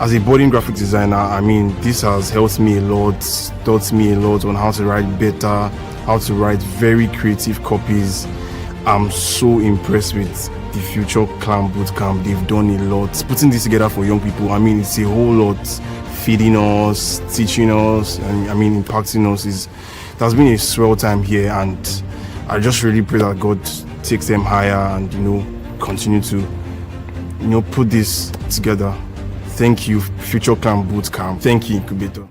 as a budding graphic designer, I mean, this has helped me a lot, taught me a lot on how to write better, how to write very creative copies. I'm so impressed with the Future Clan Bootcamp. They've done a lot. Putting this together for young people, I mean, it's a whole lot. Feeding us, teaching us, and I mean, impacting us. It has been a swell time here, and I just really pray that God takes them higher and, continue to, put this together. Thank you, Future Clan Bootcamp. Thank you, Incubator.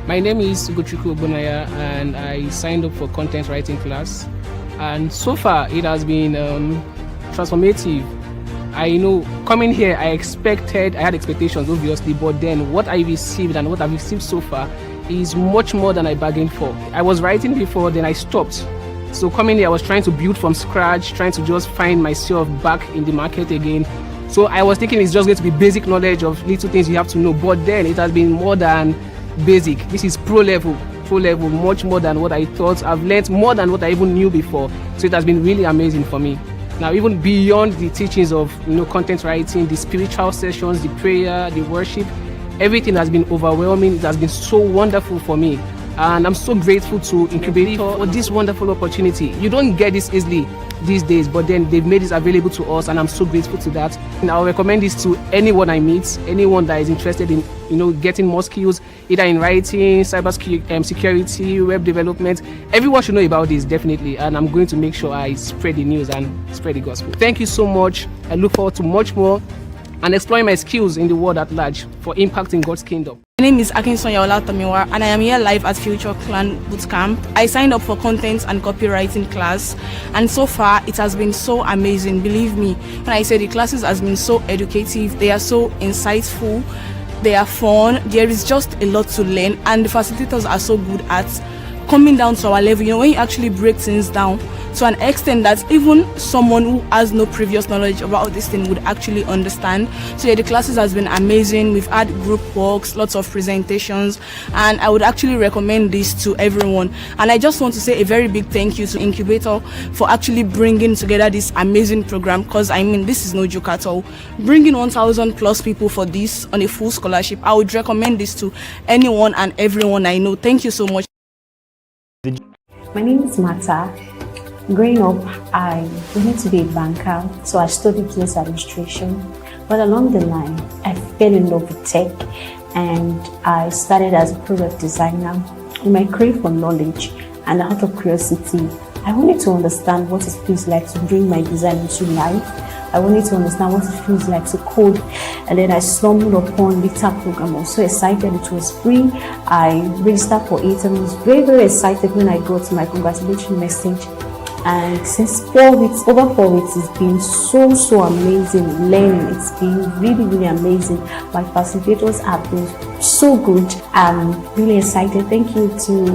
My name is Ugochukwu Obunaya, and I signed up for content writing class. And so far, it has been transformative. I know coming here, I had expectations, obviously, but then what I received and what I've received so far is much more than I bargained for. I was writing before, then I stopped. So coming here, I was trying to build from scratch, trying to just find myself back in the market again. So I was thinking it's just going to be basic knowledge of little things you have to know, but then it has been more than basic. This is pro level, much more than what I thought. I've learned more than what I even knew before. So it has been really amazing for me. Now, even beyond the teachings of content writing, the spiritual sessions, the prayer, the worship, everything has been overwhelming. It has been so wonderful for me. And I'm so grateful to Incubator for this wonderful opportunity. You don't get this easily these days, but then they've made this available to us, and I'm so grateful to that. And I'll recommend this to anyone I meet, anyone that is interested in getting more skills, either in writing, cyber security, web development. Everyone should know about this, definitely, and I'm going to make sure I spread the news and spread the gospel. Thank you so much. I look forward to much more and exploring my skills in the world at large for impacting God's kingdom. My name is Akinsonya Olatomiwa, and I am here live at Future Clan Bootcamp. I signed up for content and copywriting class, and so far it has been so amazing. Believe me when I say the classes has been so educative, they are so insightful, they are fun, there is just a lot to learn, and the facilitators are so good at coming down to our level. When you actually break things down to an extent that even someone who has no previous knowledge about this thing would actually understand. So yeah, the classes has been amazing. We've had group works, lots of presentations, and I would actually recommend this to everyone. And I just want to say a very big thank you to Incubator for actually bringing together this amazing program, because this is no joke at all. Bringing 1,000 plus people for this on a full scholarship, I would recommend this to anyone and everyone I know. Thank you so much. My name is Mata. Growing up, I wanted to be a banker, so I studied business administration. But along the line, I fell in love with tech, and I started as a product designer. In my crave for knowledge and out of curiosity, I wanted to understand what it feels like to bring my design into life. I wanted to understand what it feels like to code, and then I stumbled upon the TAP program. I was so excited. It was free. I registered for it and was very, very excited when I got my congratulatory message. And since over 4 weeks, it's been so amazing learning. It's been really, really amazing. My facilitators have been so good. I'm really excited. Thank you to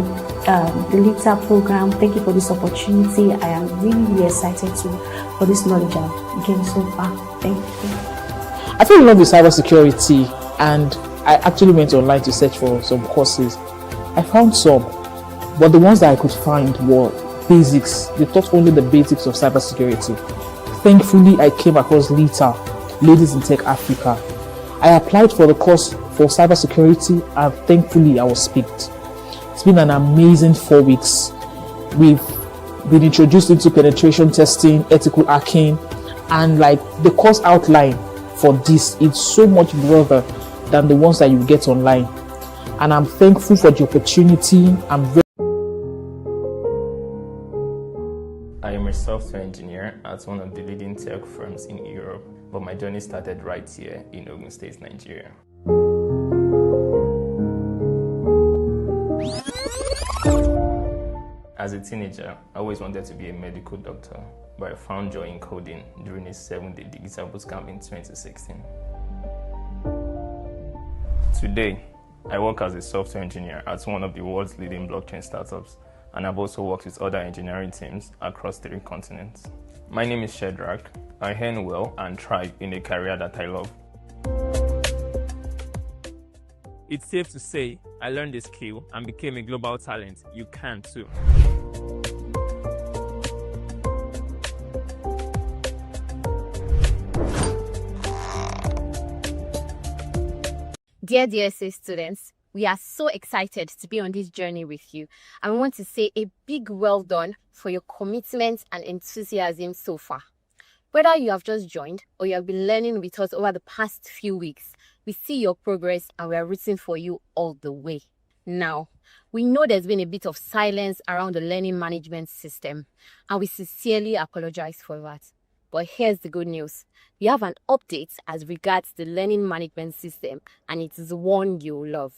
the LITA program. Thank you for this opportunity. I am really, really excited for this knowledge I've gained so far. Thank you. I fell in love with cybersecurity, and I actually went online to search for some courses. I found some, but the ones that I could find were basics. They taught only the basics of cybersecurity. Thankfully, I came across LITA, Ladies in Tech Africa. I applied for the course for cybersecurity, and thankfully I was picked. It's been an amazing 4 weeks. We've been introduced into penetration testing, ethical hacking, and the course outline for this is so much broader than the ones that you get online. And I'm thankful for the opportunity. I am a software engineer at one of the leading tech firms in Europe, but my journey started right here in Ogun State, Nigeria. As a teenager, I always wanted to be a medical doctor, but I found joy in coding during a 7-day digital bootcamp in 2016. Today, I work as a software engineer at one of the world's leading blockchain startups, and I've also worked with other engineering teams across 3 continents. My name is Shedrack. I earn well and thrive in a career that I love. It's safe to say I learned the skill and became a global talent. You can too. Dear DSA students, we are so excited to be on this journey with you, and we want to say a big well done for your commitment and enthusiasm so far. Whether you have just joined or you have been learning with us over the past few weeks, we see your progress and we are rooting for you all the way. Now, we know there's been a bit of silence around the learning management system, and we sincerely apologize for that. But here's the good news. We have an update as regards the learning management system, and it is one you'll love.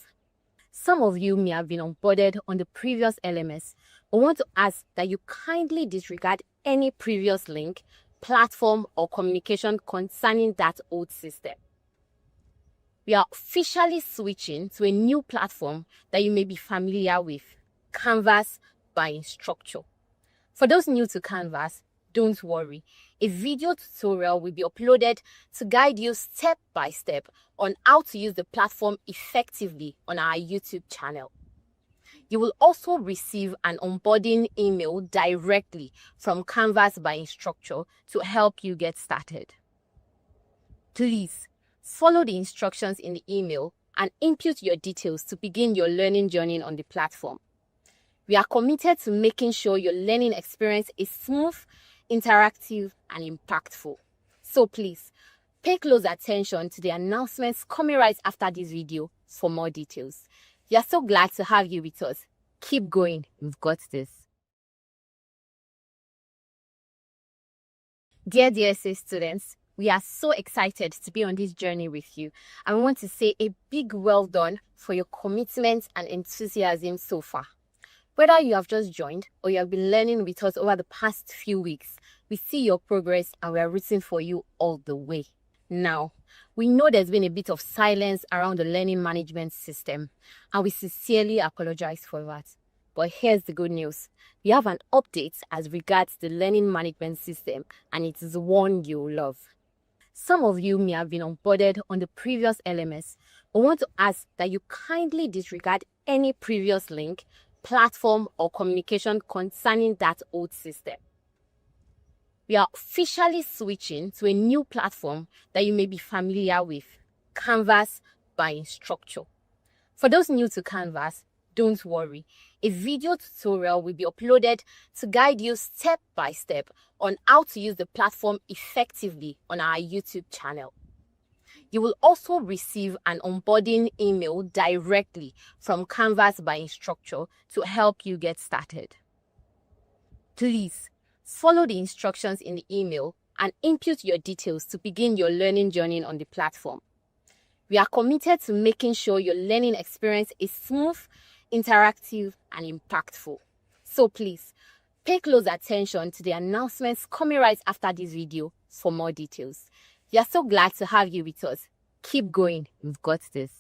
Some of you may have been onboarded on the previous LMS, but want to ask that you kindly disregard any previous link, platform, or communication concerning that old system. We are officially switching to a new platform that you may be familiar with, Canvas by Instructure. For those new to Canvas, don't worry. A video tutorial will be uploaded to guide you step by step on how to use the platform effectively on our YouTube channel. You will also receive an onboarding email directly from Canvas by Instructure to help you get started. Please follow the instructions in the email and input your details to begin your learning journey on the platform. We are committed to making sure your learning experience is smooth, interactive, and impactful. So please, pay close attention to the announcements coming right after this video for more details. We are so glad to have you with us. Keep going, we've got this. Dear DSA students, we are so excited to be on this journey with you, and we want to say a big well done for your commitment and enthusiasm so far. Whether you have just joined or you have been learning with us over the past few weeks, we see your progress and we are rooting for you all the way. Now, we know there's been a bit of silence around the learning management system, and we sincerely apologize for that. But here's the good news. We have an update as regards the learning management system, and it is one you'll love. Some of you may have been onboarded on the previous LMS, but want to ask that you kindly disregard any previous link, platform, or communication concerning that old system. We are officially switching to a new platform that you may be familiar with, Canvas by Instructure. For those new to Canvas, don't worry. A video tutorial will be uploaded to guide you step by step on how to use the platform effectively on our YouTube channel. You will also receive an onboarding email directly from Canvas by Instructure to help you get started. Please follow the instructions in the email and input your details to begin your learning journey on the platform. We are committed to making sure your learning experience is smooth, interactive, and impactful. So please, pay close attention to the announcements coming right after this video for more details. We are so glad to have you with us. Keep going, we've got this.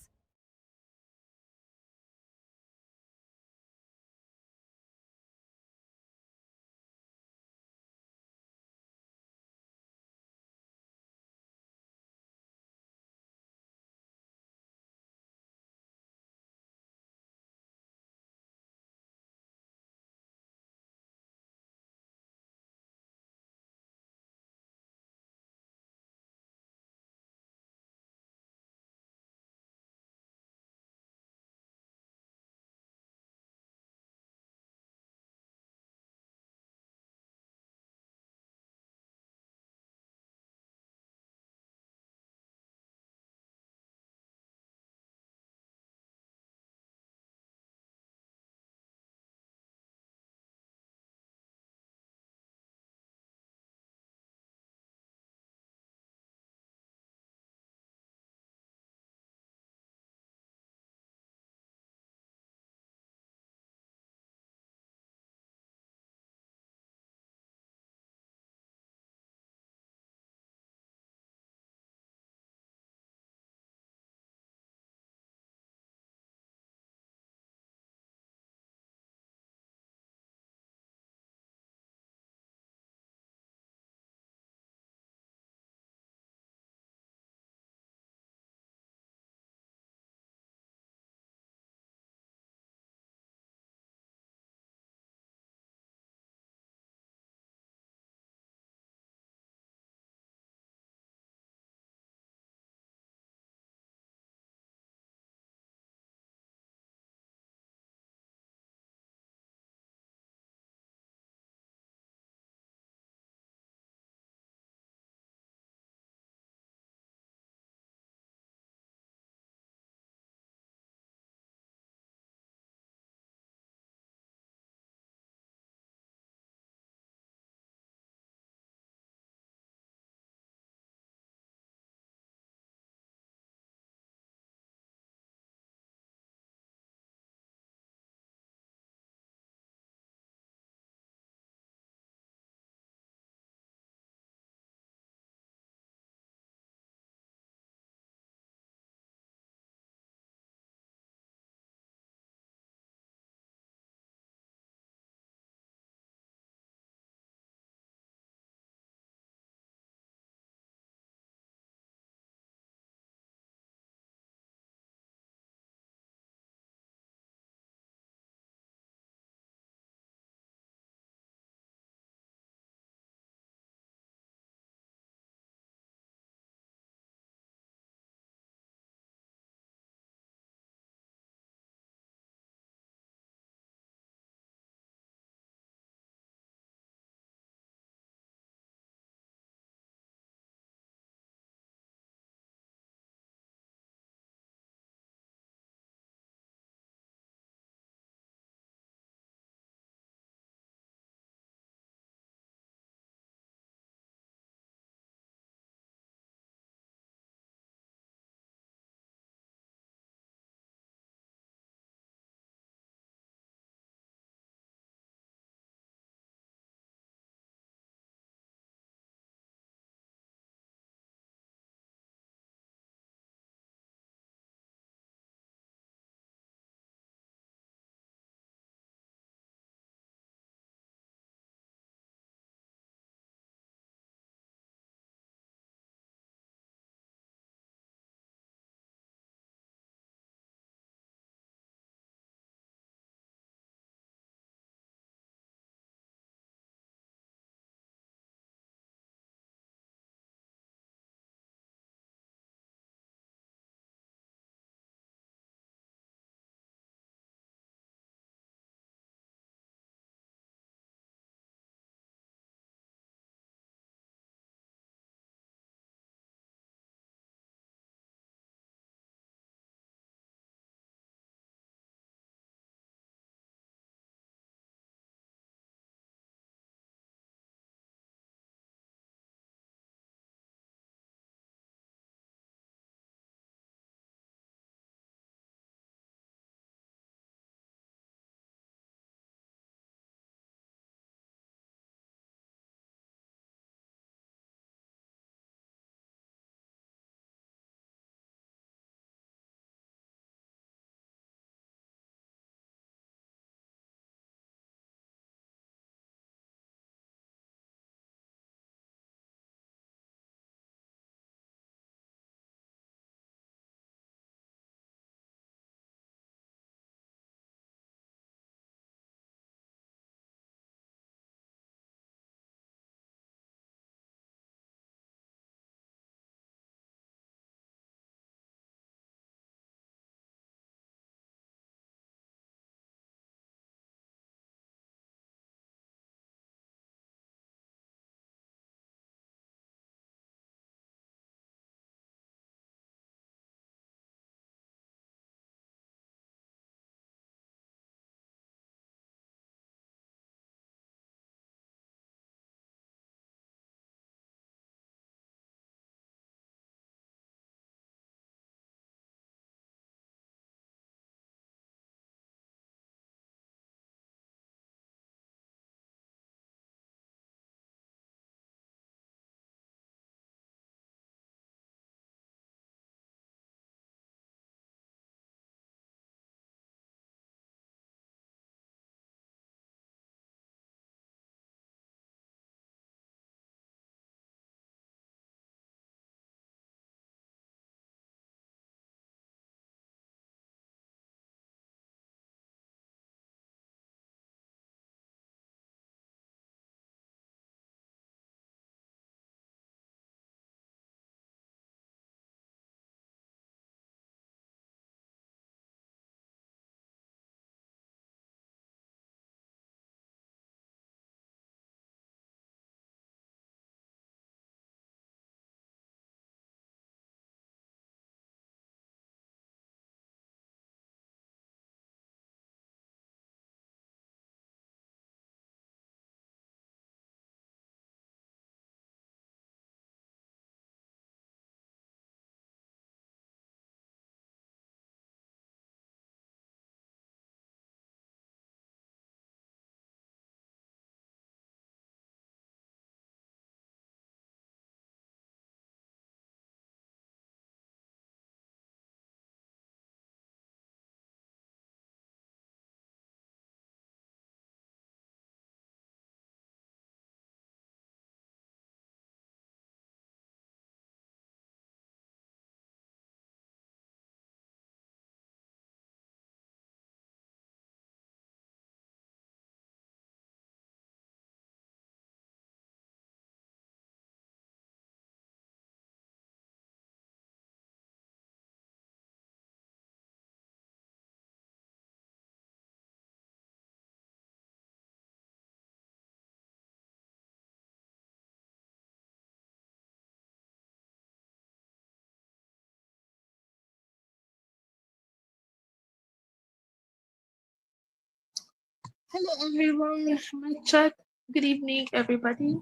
Hello everyone, mic check. Good evening, everybody.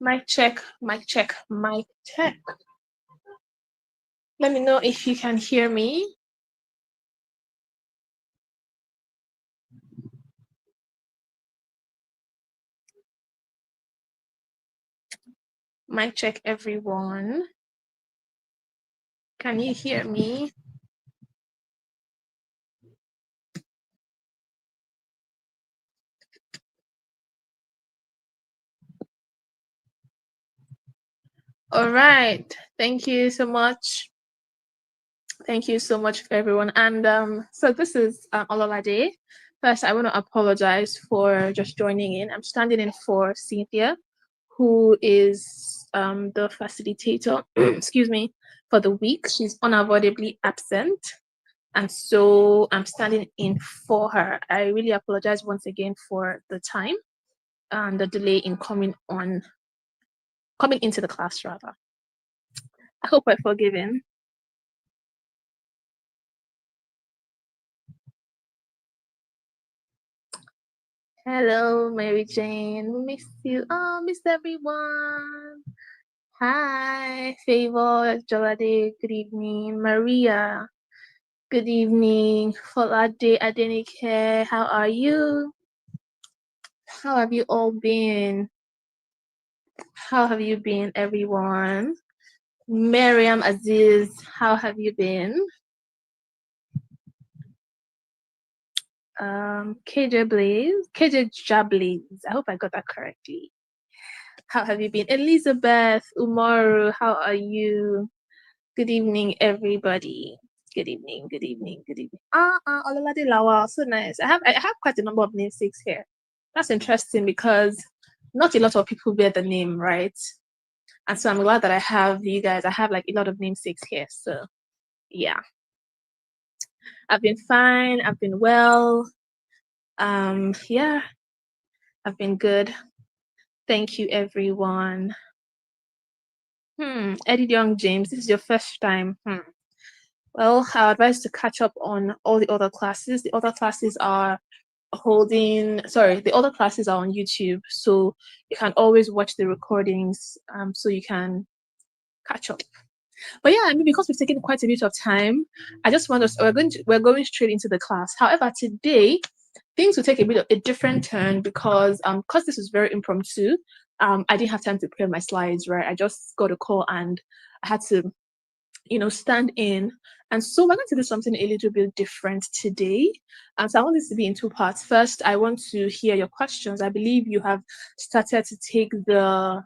Mic check, mic check, mic check. Let me know if you can hear me. Mic check, everyone. Can you hear me? All right. Thank you so much. Thank you so much, everyone. And so this is Ololade. First, I want to apologize for just joining in. I'm standing in for Cynthia, who is the facilitator, excuse me, for the week. She's unavoidably absent. And so I'm standing in for her. I really apologize once again for the time and the delay in coming into the class rather. I hope we're forgiven. Hello, Mary Jane. Miss you. Oh, miss everyone. Hi, Favor, Jolade. Good evening. Maria. Good evening. Folade Adenike. How are you? How have you all been? How have you been, everyone? Miriam Aziz, how have you been? KJ Jablaze, I hope I got that correctly. How have you been? Elizabeth Umaru, how are you? Good evening, everybody. Good evening, good evening, good evening. Ololade Lawa, so nice. I have quite a number of namesakes here. That's interesting because not a lot of people bear the name, right? And so I'm glad that I have you guys. I have like a lot of namesakes here. So yeah. I've been fine. I've been well. Yeah, I've been good. Thank you, everyone. Eddie Young James, this is your first time. Well, I advise to catch up on all the other classes. The other classes are on YouTube, so you can always watch the recordings, so you can catch up. But yeah, I mean, because we've taken quite a bit of time, I just want us. We're going straight into the class. However, today things will take a bit of a different turn because this is very impromptu. I didn't have time to prepare my slides, right? I just got a call and I had to, stand in. And so we're going to do something a little bit different today. So I want this to be in two parts. First, I want to hear your questions. I believe you have started to take the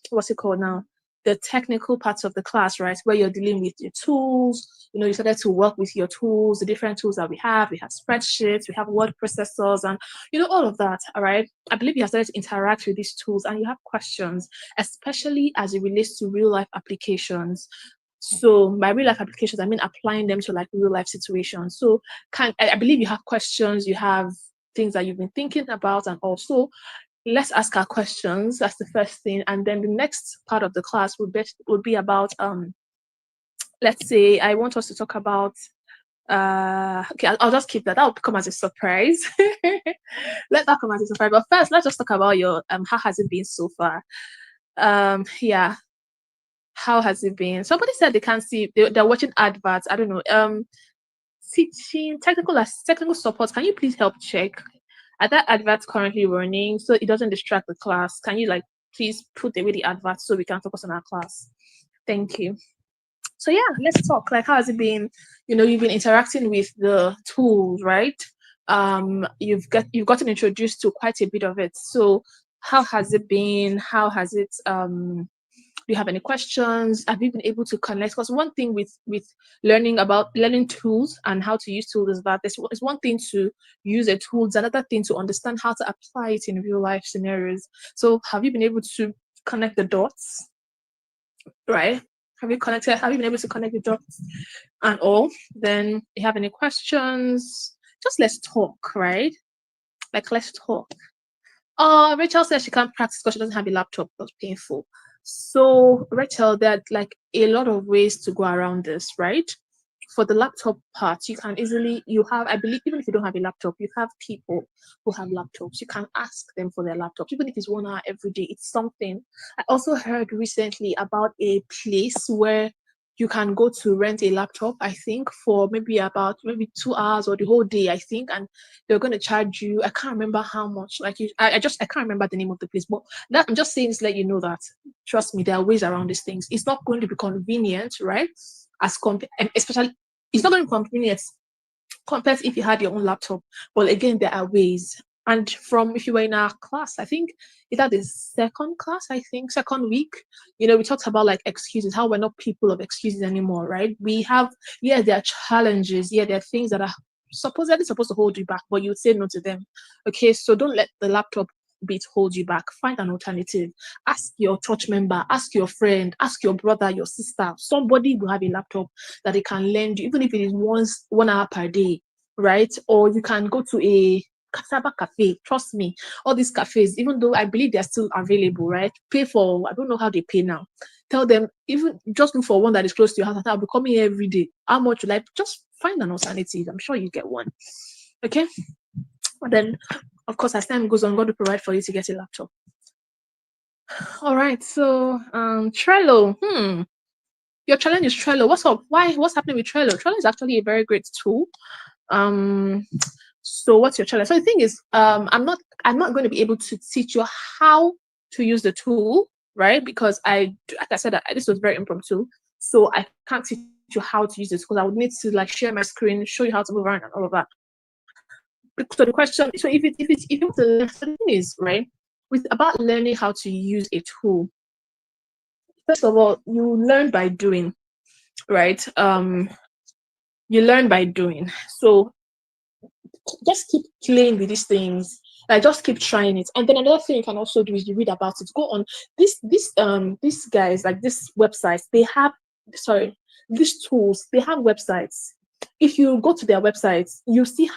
what's it called now, the technical parts of the class, right, where you're dealing with your tools. You started to work with your tools, the different tools that we have spreadsheets, we have word processors, and all of that. All right, I believe you have started to interact with these tools and you have questions, especially as it relates to real life applications. So by real life applications, I mean applying them to like real life situations. So I believe you have questions, you have things that you've been thinking about, and also let's ask our questions. That's the first thing. And then the next part of the class would be about let's say I want us to talk about okay, I'll just keep that. That'll come as a surprise. Let that come as a surprise. But first, let's just talk about your how has it been so far? Yeah. How has it been? Somebody said they can't see, they're watching adverts. I don't know. Teaching technical support. Can you please help check? Are that adverts currently running so it doesn't distract the class? Can you please put away the adverts so we can focus on our class? Thank you. So yeah, let's talk. How has it been? You've been interacting with the tools, right? You've gotten introduced to quite a bit of it. So how has it been? How has it do you have any questions? Have you been able to connect? Because one thing with learning tools and how to use tools is that it's one thing to use a tool, it's another thing to understand how to apply it in real life scenarios. So have you been able to connect the dots? Right? Have you been able to connect the dots and all? Then you have any questions? Just let's talk, right? Let's talk. Rachel says she can't practice because she doesn't have a laptop. That's painful. So Rachel, there are a lot of ways to go around this, right? for the laptop part, you can easily, you have, I believe, even if you don't have a laptop, you have people who have laptops. You can ask them for their laptops, even if it's 1 hour every day. It's something. I also heard recently about a place where you can go to rent a laptop, I think, for maybe 2 hours or the whole day, I think, and they're going to charge you. I can't remember how much. Like, I can't remember the name of the place, but that I'm just saying to let you know that, trust me, there are ways around these things. It's not going to be convenient, right? Especially, it's not going to be convenient compared to if you had your own laptop. But again, there are ways. And from if you were in our class, I think is that the second week, we talked about like excuses, how we're not people of excuses anymore, right? We have, yeah, there are challenges, yeah, there are things that are supposedly supposed to hold you back, but you would say no to them. Okay, so don't let the laptop bit hold you back. Find an alternative. Ask your church member, ask your friend, ask your brother, your sister. Somebody will have a laptop that they can lend you, even if it is 1 hour per day, right? Or you can go to a cassava cafe. Trust me, all these cafes, even though I believe they're still available, right? Pay for, I don't know how they pay now. Tell them, even just look for one that is close to your house. I'll be coming here every day. How much you like? Just find an alternative. I'm sure you get one. Okay. But then, of course, as time goes on, God will provide for you to get a laptop. All right. So, Trello. Your challenge is Trello. What's up? What's happening with Trello? Trello is actually a very great tool. So what's your challenge? So the thing is, I'm not going to be able to teach you how to use the tool, right? Because like I said, this was very impromptu, so I can't teach you how to use this because I would need to like share my screen, show you how to move around and all of that. So the question, so if you want to learn, the thing is, right, with about learning how to use a tool, first of all, you learn by doing, right? You learn by doing. So just keep playing with these things. Like just keep trying it. And then another thing you can also do is you read about it. Go on these guys, like these websites, these tools, they have websites. If you go to their websites, you see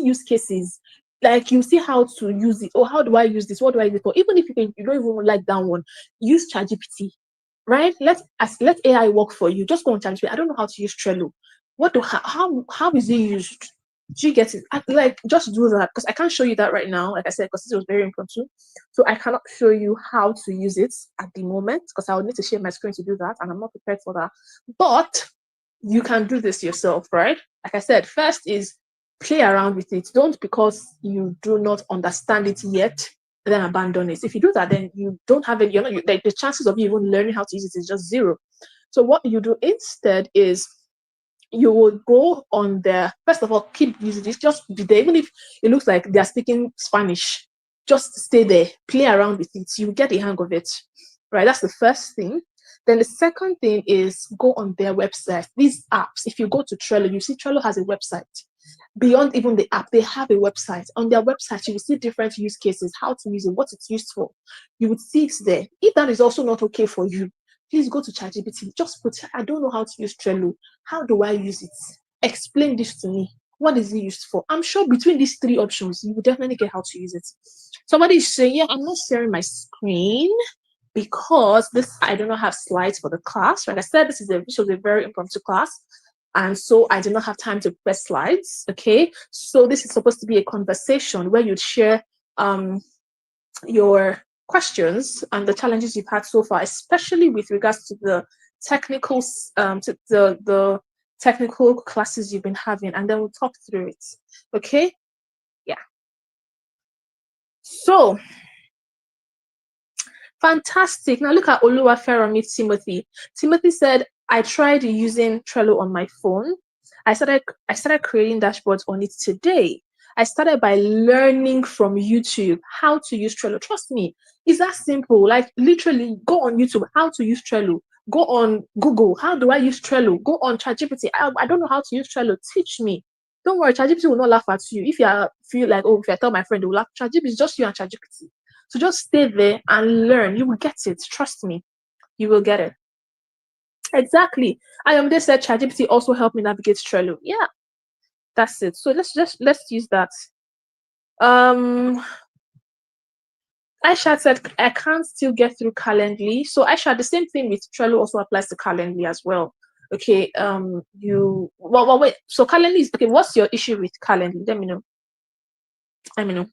use cases. Like you see how to use it, or how do I use this? What do I use it for? Even if you don't even like that one, use ChatGPT, right? Let AI work for you. Just go on ChatGPT. I don't know how to use Trello. How is it used? Do you get it? Like just do that, because I can't show you that right now, like I said, because this was very impromptu. So I cannot show you how to use it at the moment because I would need to share my screen to do that, and I'm not prepared for that. But you can do this yourself, right? Like I said, first is play around with it. Don't, because you do not understand it yet, then abandon it. If you do that, then you don't have it. Like the chances of you even learning how to use it is just zero. So what you do instead is you will go on there. First of all, keep using this. Just be there, even if it looks like they're speaking Spanish. Just stay there, play around with it. You get the hang of it, right? That's the first thing. Then the second thing is go on their website. These apps, if you go to Trello, you see Trello has a website. Beyond even the app, they have a website. On their website, you will see different use cases, how to use it, what it's used for. You would see it there. If that is also not okay for you, please go to ChatGPT. Just put, I don't know how to use Trello. How do I use it? Explain this to me. What is it used for? I'm sure between these three options, you will definitely get how to use it. Somebody is saying, yeah, I'm not sharing my screen because I do not have slides for the class. Like I said, this was a very impromptu class. And so I did not have time to press slides. Okay. So this is supposed to be a conversation where you'd share your questions and the challenges you've had so far, especially with regards to the technical the technical classes you've been having, and then we'll talk through it. Okay. Yeah. So fantastic. Now look at Oluwaferomi Timothy. Timothy said, I tried using Trello on my phone. I started creating dashboards on it today. I started by learning from YouTube how to use Trello. Trust me, it's that simple. Like literally go on YouTube, how to use Trello. Go on Google, how do I use Trello? Go on ChatGPT. I don't know how to use Trello. Teach me. Don't worry, ChatGPT will not laugh at you. If you feel like, oh, if I tell my friend, they will laugh. ChatGPT is just you and ChatGPT. So just stay there and learn. You will get it. Trust me, you will get it. Exactly. They said ChatGPT also helped me navigate Trello. Yeah, that's it. So let's use that. Aisha said I can't still get through Calendly. So Aisha, the same thing with Trello also applies to Calendly as well. Okay, you well wait. So Calendly is okay. What's your issue with Calendly? Let me know. Let me know.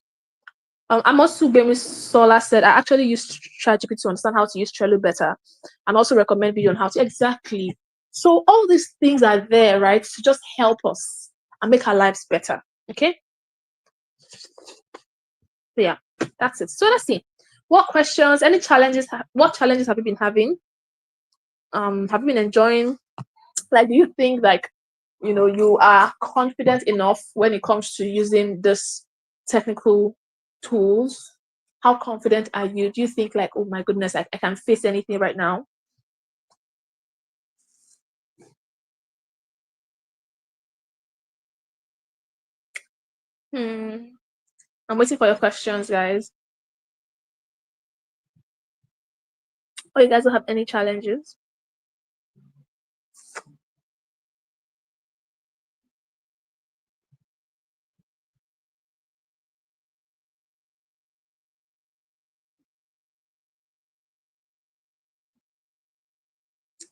Amos Subemi Sola said, I actually use ChatGPT to understand how to use Trello better and also recommend video on how to. Exactly. So all these things are there, right, to just help us and make our lives better. Okay. So yeah, that's it. So let's see. What questions, any challenges, what challenges have you been having? Have you been enjoying? Like, do you think like, you are confident enough when it comes to using this technical tools? How confident are you? Do you think like, oh my goodness, I can face anything right now? I'm waiting for your questions, guys. Oh, you guys don't have any challenges?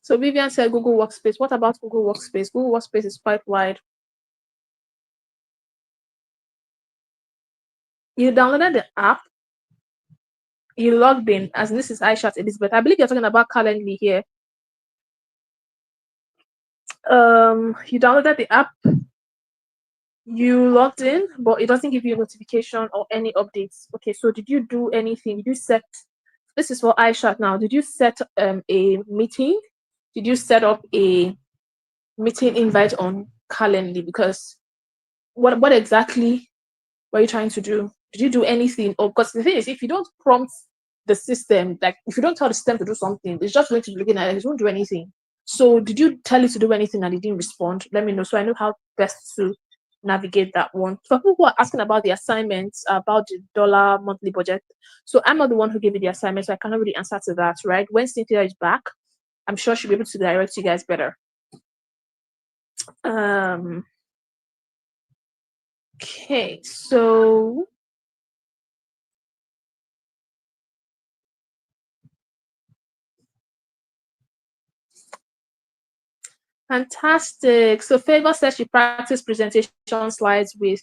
So Vivian said Google Workspace. What about Google Workspace? Google Workspace is quite wide. You downloaded the app, you logged in, as this is iShot Elizabeth. I believe you're talking about Calendly here. You downloaded the app, you logged in, but it doesn't give you a notification or any updates. Okay, so did you do anything? Did you set, this is for iShot now, did you set a meeting? Did you set up a meeting invite on Calendly? Because what exactly were you trying to do? Did you do anything? Or because the thing is, if you don't prompt the system, like if you don't tell the system to do something, it's just going to be looking at it, it won't do anything. So did you tell it to do anything and it didn't respond? Let me know so I know how best to navigate that one. For people who are asking about the assignments, about the dollar monthly budget, so I'm not the one who gave you the assignment, so I cannot really answer to that, right? When Cynthia is back, I'm sure she'll be able to direct you guys better. Okay, so fantastic. So Favor says she practiced presentation slides with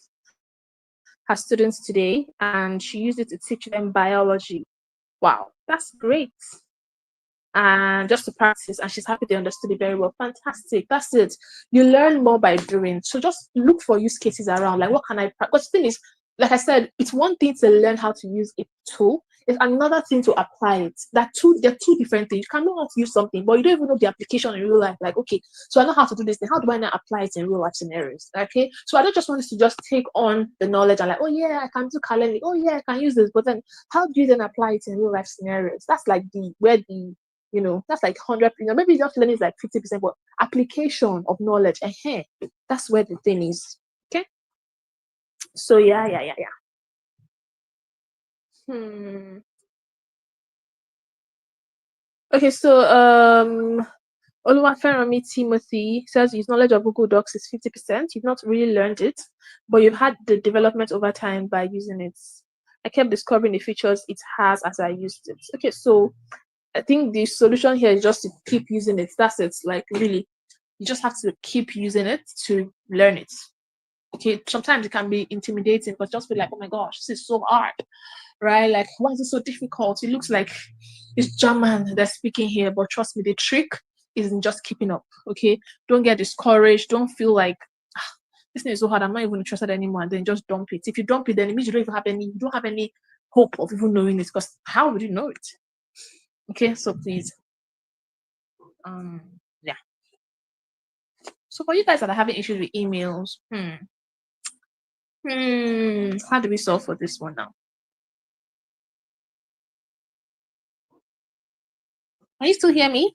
her students today and she used it to teach them biology. Wow, that's great. And just to practice, and she's happy they understood it very well. Fantastic. That's it. You learn more by doing. So just look for use cases around. Like, what can I practice? Because the thing is, like I said, it's one thing to learn how to use a tool. It's another thing to apply it. They're two different things. You can know how to use something, but you don't even know the application in real life. Like, okay, so I know how to do this thing. How do I now apply it in real life scenarios? Okay. So I don't just want us to just take on the knowledge and like, oh yeah, I can do Calendly. Oh yeah, I can use this. But then how do you then apply it in real life scenarios? That's like that's like 100, maybe just learning is like 50%, but application of knowledge, that's where the thing is. Okay. So yeah. Okay, so Oluwafenmi Timothy says his knowledge of Google Docs is 50%. You've not really learned it, but you've had the development over time by using it. I kept discovering the features it has as I used it. Okay, so I think the solution here is just to keep using it. That's it. Like really, you just have to keep using it to learn it. Okay, sometimes it can be intimidating, but just feel like, oh my gosh, this is so hard, right? Like, why is it so difficult? It looks like it's German they're speaking here, but trust me, the trick isn't just keeping up. Okay, don't get discouraged. Don't feel like this thing is so hard. I'm not even interested anymore, and then just dump it. If you dump it, then it means you don't have any hope of even knowing it. Because how would you know it? Okay, so please, yeah. So for you guys that are having issues with emails, how do we solve for this one now? Can you still hear me?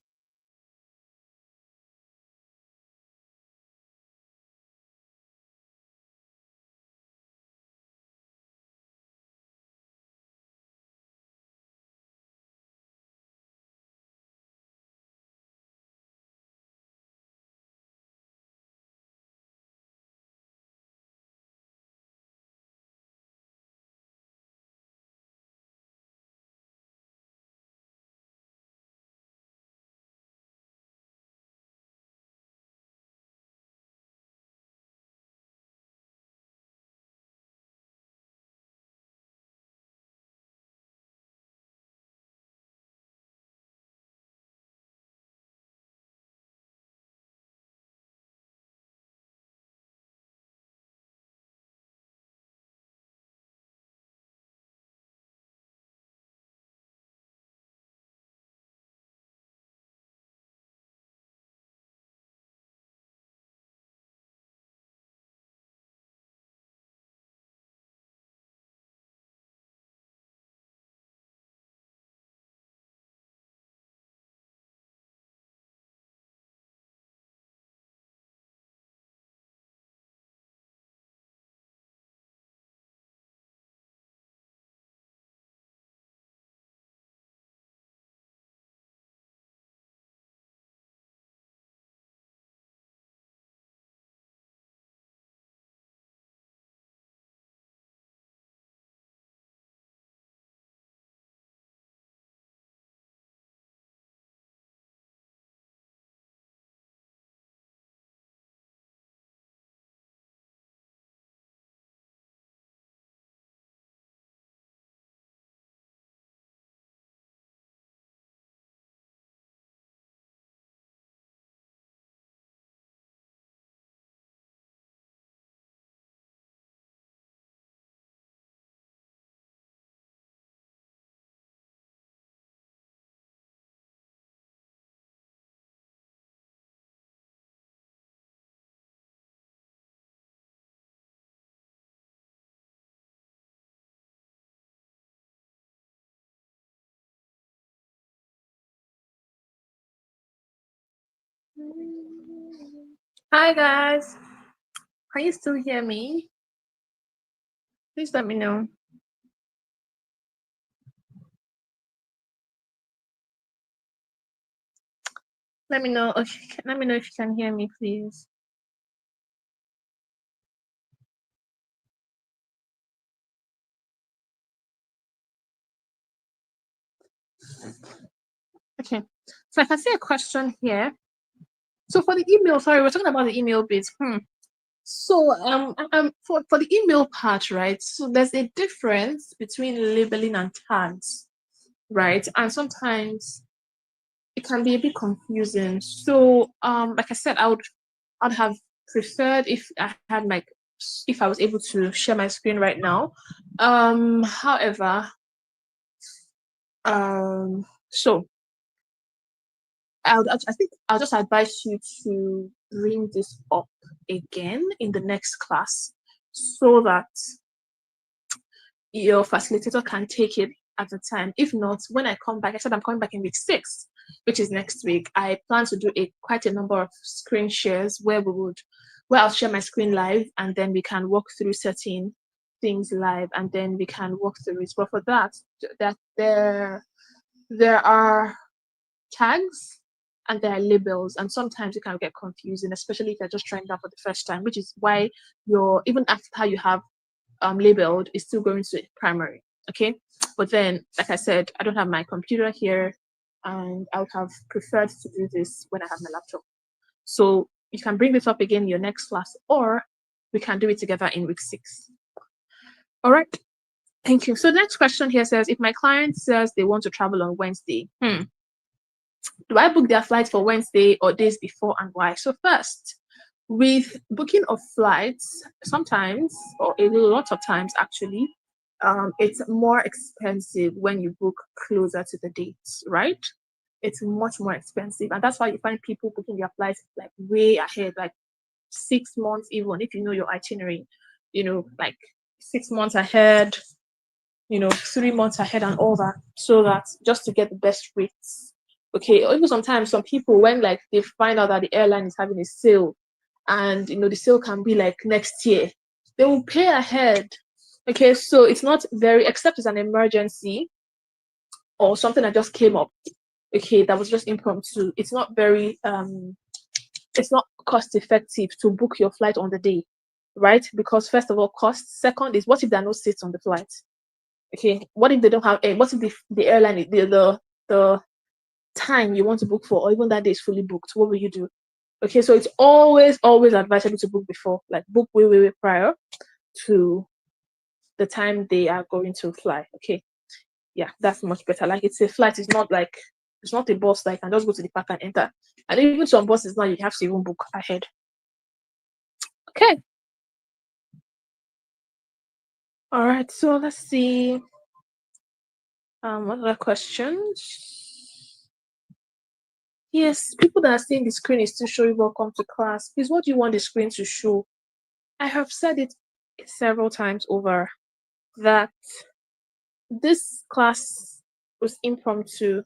Hi guys, can you still hear me? Please let me know. Let me know. Okay, let me know if you can hear me, please. Okay, so I can see a question here. So for the email, sorry, we're talking about the email bit. So for the email part, right? So there's a difference between labeling and tags, right? And sometimes it can be a bit confusing. So like I said, I'd have preferred if I had if I was able to share my screen right now. However, so I think I'll just advise you to bring this up again in the next class so that your facilitator can take it at the time. If not, when I come back, I said I'm coming back in week 6, which is next week. I plan to do quite a number of screen shares where I'll share my screen live, and then we can walk through certain things live, and then we can walk through it. But for that there are tags and there are labels, and sometimes it can get confusing, especially if you're just trying that for the first time, which is why even after you have labeled, is still going to primary. Okay, but then like I said, I don't have my computer here, and I would have preferred to do this when I have my laptop. So you can bring this up again in your next class, or we can do it together in week 6. All right, thank you. So the next question here says, if my client says they want to travel on Wednesday, do I book their flights for Wednesday or days before, and why? So first, with booking of flights, sometimes, or a lot of times actually, it's more expensive when you book closer to the dates, right? It's much more expensive, and that's why you find people booking their flights like way ahead, like 6 months, even if you know your itinerary, like 6 months ahead, 3 months ahead, and all that, so that just to get the best rates. Okay, or even sometimes some people, when like they find out that the airline is having a sale, and the sale can be like next year, they will pay ahead. Okay, so it's not very, except it's an emergency or something that just came up. Okay, that was just impromptu. It's not very it's not cost effective to book your flight on the day, right? Because first of all, cost. Second is, what if there are no seats on the flight? Okay, what if they don't have what if the airline, the time you want to book for, or even that day is fully booked? What will you do? Okay, so it's always advisable to book before, like book way prior to the time they are going to fly. Okay, yeah, that's much better. Like, it's a flight, it's not a bus that you can just go to the park and enter. And even some buses now, you have to even book ahead. Okay. All right, so let's see. What other questions? Yes, people that are seeing the screen is still showing welcome to class. Please, what do you want the screen to show? I have said it several times over that this class was impromptu,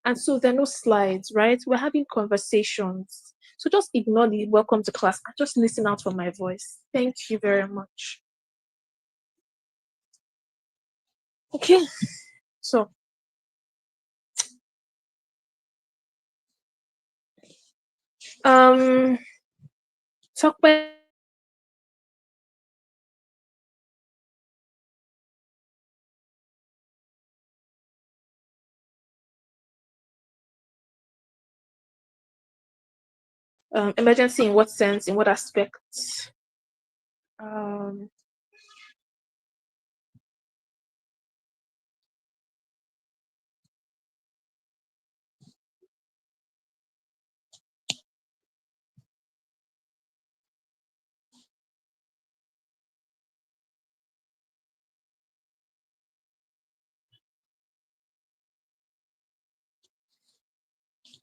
and so there are no slides, right? We're having conversations. So just ignore the welcome to class and just listen out for my voice. Thank you very much. Okay, so talk about emergency in what sense, in what aspects?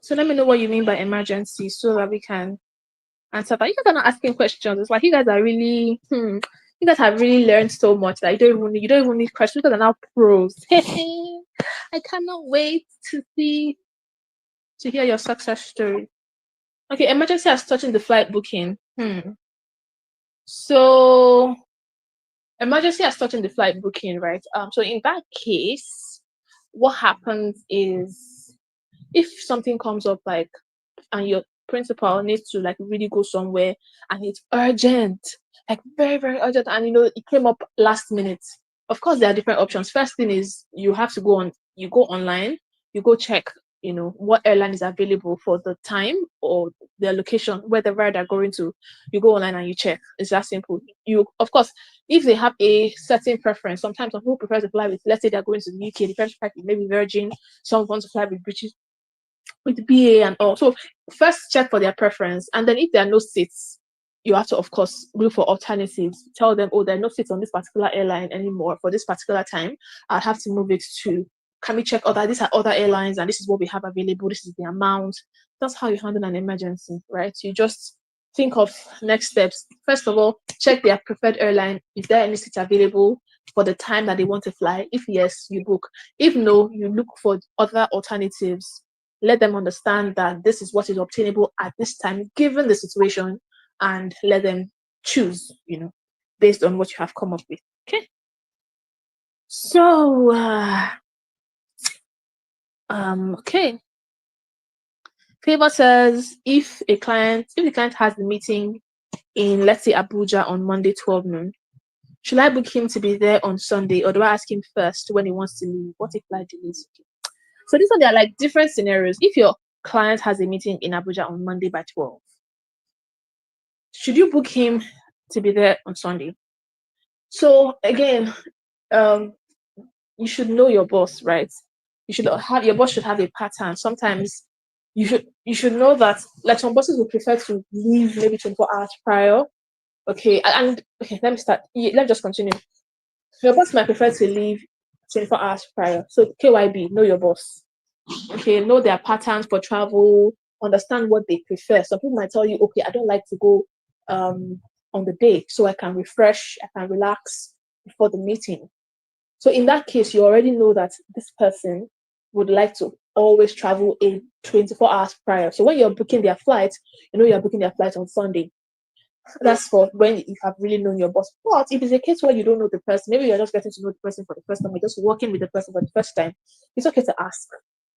So let me know what you mean by emergency so that we can answer that. You guys are not asking questions. It's like you guys are really, you guys have really learned so much that you don't even need questions. You guys are now pros. I cannot wait to hear your success story. Okay, emergency as touching the flight booking. So emergency as touching the flight booking, right? So in that case, what happens is if something comes up like and your principal needs to like really go somewhere and it's urgent, like very, very urgent, and it came up last minute. Of course, there are different options. First thing is you have to you go online, you go check, what airline is available for the time or the location, wherever they're going to. You go online and you check. It's that simple. You, of course, if they have a certain preference, sometimes some people prefer to fly with, let's say they're going to the UK, the first flight maybe Virgin, some want to fly with British, with BA and all. So first check for their preference, and then if there are no seats, you have to of course look for alternatives. Tell them, oh, there are no seats on this particular airline anymore for this particular time. I'll have to move it to, can we check other, these are other airlines and this is what we have available, this is the amount. That's how you handle an emergency, right? You just think of next steps. First of all, check their preferred airline. Is there any seats available for the time that they want to fly? If yes, you book. If no, you look for other alternatives. Let them understand that this is what is obtainable at this time, given the situation, and let them choose, based on what you have come up with. Okay. So, okay. Favor says if the client has the meeting in, let's say, Abuja on Monday 12 noon, should I book him to be there on Sunday, or do I ask him first when he wants to leave? What if flight delays? So these are like different scenarios. If your client has a meeting in Abuja on Monday by 12, should you book him to be there on Sunday? So again, you should know your boss, right? Your boss should have a pattern. Sometimes you should know that, like, some bosses would prefer to leave maybe 24 hours prior. Okay, and okay, let me just continue. Your boss might prefer to leave 24 hours prior. So KYB, know your boss. Okay, know their patterns for travel, understand what they prefer. Some people might tell you, okay, I don't like to go on the day, so I can refresh, I can relax before the meeting. So in that case, you already know that this person would like to always travel in 24 hours prior. So when you're booking their flight, you're booking their flight on Sunday. That's for when you have really known your boss. But if it's a case where you don't know the person, maybe you're just getting to know the person for the first time, you're just working with the person for the first time, it's okay to ask.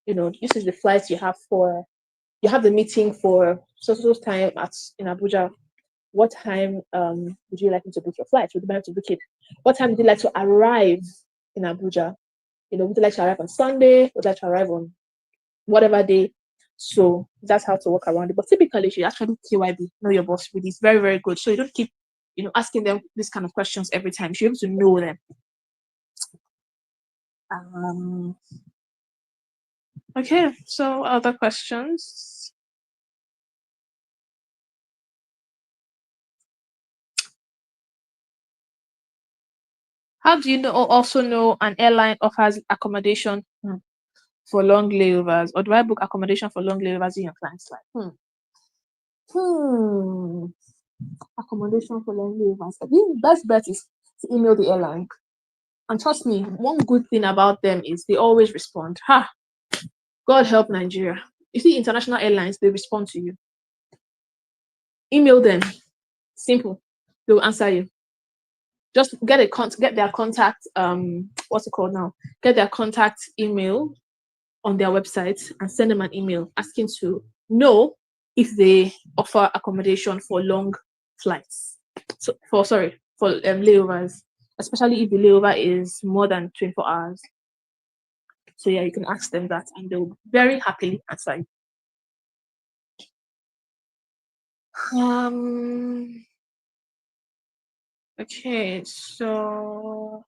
This is the flight you have the meeting for so time in Abuja. What time would you like me to book your flight? Would you like to book it? What time would you like to arrive in Abuja? Would you like to arrive on Sunday? Would you like to arrive on whatever day? So that's how to work around it. But typically, you actually KYB, know your boss really. It's very, very good. So you don't keep, asking them this kind of questions every time. You should be able to know them. Okay, so other questions? How do you also know an airline offers accommodation for long layovers, or do I book accommodation for long layovers in your client's flight? Accommodation for long layovers. I think the best bet is to email the airline. And trust me, one good thing about them is they always respond. God help Nigeria. You see, international airlines, they respond to you. Email them. Simple. They'll answer you. Just get their contact, what's it called now? Get their contact email on their website and send them an email asking to know if they offer accommodation for long flights. For layovers, especially if the layover is more than 24 hours. So yeah, you can ask them that and they'll very happily answer you. Okay, so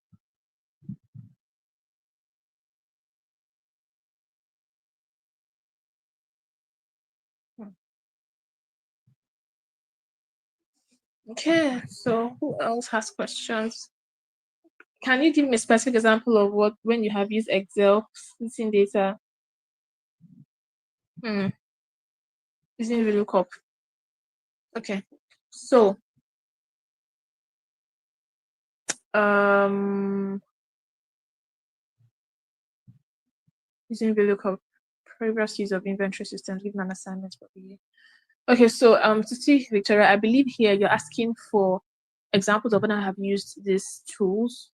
okay, so who else has questions? Can you give me a specific example of when you have used Excel, splitting data, using VLOOKUP? Okay, so using VLOOKUP, previous use of inventory systems, given an assignment for the year. Okay, so to see Victoria, I believe here you're asking for examples of when I have used these tools,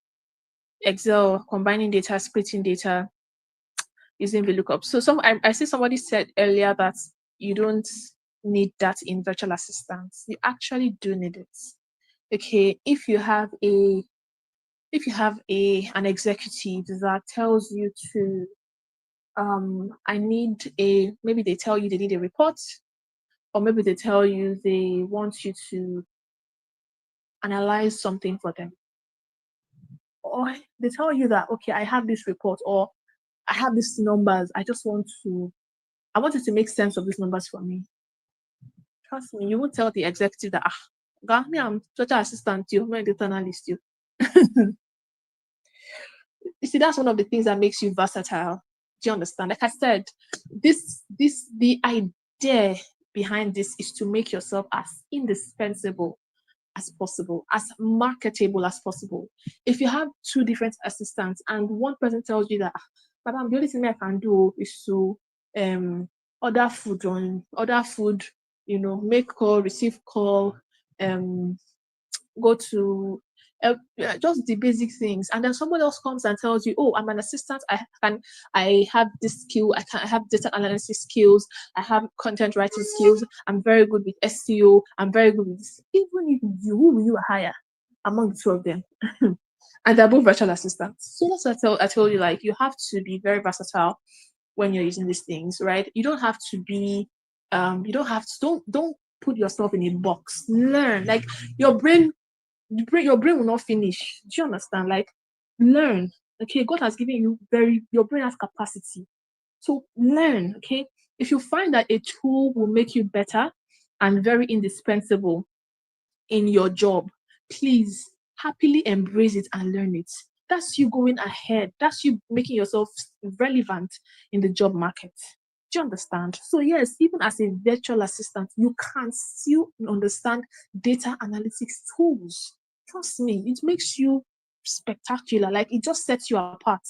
Excel, combining data, splitting data, using VLOOKUP. So I see somebody said earlier that you don't need that in virtual assistants. You actually do need it. Okay, if you have an executive that tells you to maybe they tell you they need a report, or maybe they tell you they want you to analyze something for them, or they tell you that, okay, I have this report, or I have these numbers, I want you to make sense of these numbers for me. Trust me, you won't tell the executive that, me, I'm virtual assistant, I'm not a data analyst, you. You see, that's one of the things that makes you versatile. Do you understand? Like I said, the idea behind this is to make yourself as indispensable as possible, as marketable as possible. If you have two different assistants and one person tells you that, Madam, the only thing I can do is to order food, make call, receive call, go to just the basic things, and then somebody else comes and tells you, oh, I'm an assistant, I have this skill, I have data analysis skills, I have content writing skills, I'm very good with SEO, I'm very good with this. Even if you, who will you hire among the two of them? And they're both virtual assistants. So that's what I told you, like, you have to be very versatile when you're using these things, right? You don't have to be don't put yourself in a box. Learn. Like, your brain will not finish. Do you understand? Like, learn. Okay, God has given you your brain has capacity. So learn. Okay. If you find that a tool will make you better and very indispensable in your job, please happily embrace it and learn it. That's you going ahead. That's you making yourself relevant in the job market. Do you understand? So yes, even as a virtual assistant, you can still understand data analytics tools. Trust me, it makes you spectacular. Like, it just sets you apart.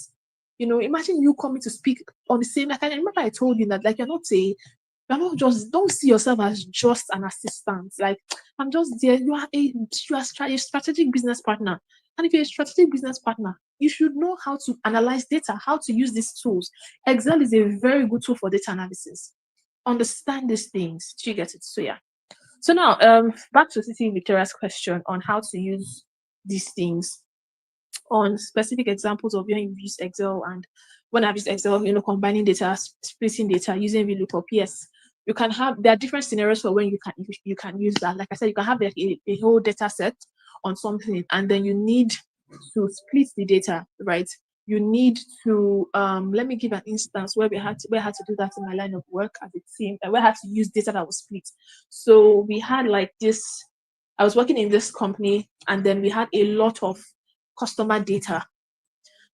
Imagine you coming to speak on the same. Like, I remember I told you that, like, don't see yourself as just an assistant. Like, I'm just there. You are a strategic business partner. And if you're a strategic business partner, you should know how to analyze data, how to use these tools. Excel is a very good tool for data analysis. Understand these things. Do you get it? So yeah. So now, back to City Victoria's question on how to use these things, on specific examples of when you've used Excel and when I've used Excel, combining data, splitting data, using VLOOKUP. Yes, there are different scenarios for when you can use that. Like I said, you can have a whole data set on something, and then you need to split the data, right? You need to let me give an instance where I had to do that in my line of work as a team, and where I had to use data that was split. So we had like this. I was working in this company, and then we had a lot of customer data.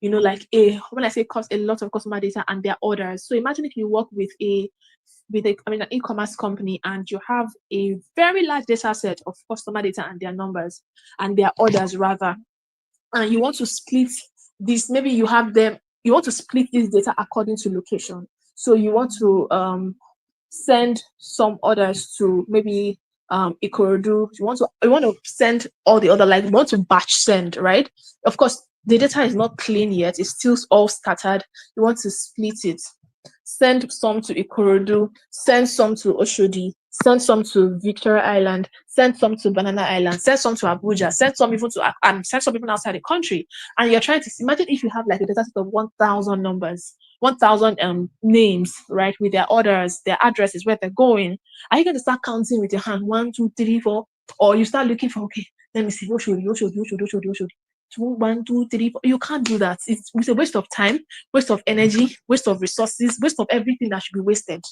Like when I say a lot of customer data and their orders. So imagine if you work with an e-commerce company, and you have a very large data set of customer data and their numbers and their orders rather, and you want to split this. Maybe you want to split this data according to location. So you want to send some orders to maybe Ikorodu. You want to send all the other, like, you want to batch send, right? Of course, the data is not clean yet, it's still all scattered. You want to split it. Send some to Ikorodu, send some to Oshodi, send some to Victoria Island, send some to Banana Island, send some to Abuja, send some even outside the country. And you're trying to imagine if you have like a data set of 1,000 numbers, 1,000 names, right, with their orders, their addresses, where they're going. Are you going to start counting with your hand? 1, 2, 3, 4, or you start looking for, okay, let me see, Oshodi. 2, 1, 2, 3, 4. You can't do that. It's a waste of time, waste of energy, waste of resources, waste of everything that should be wasted.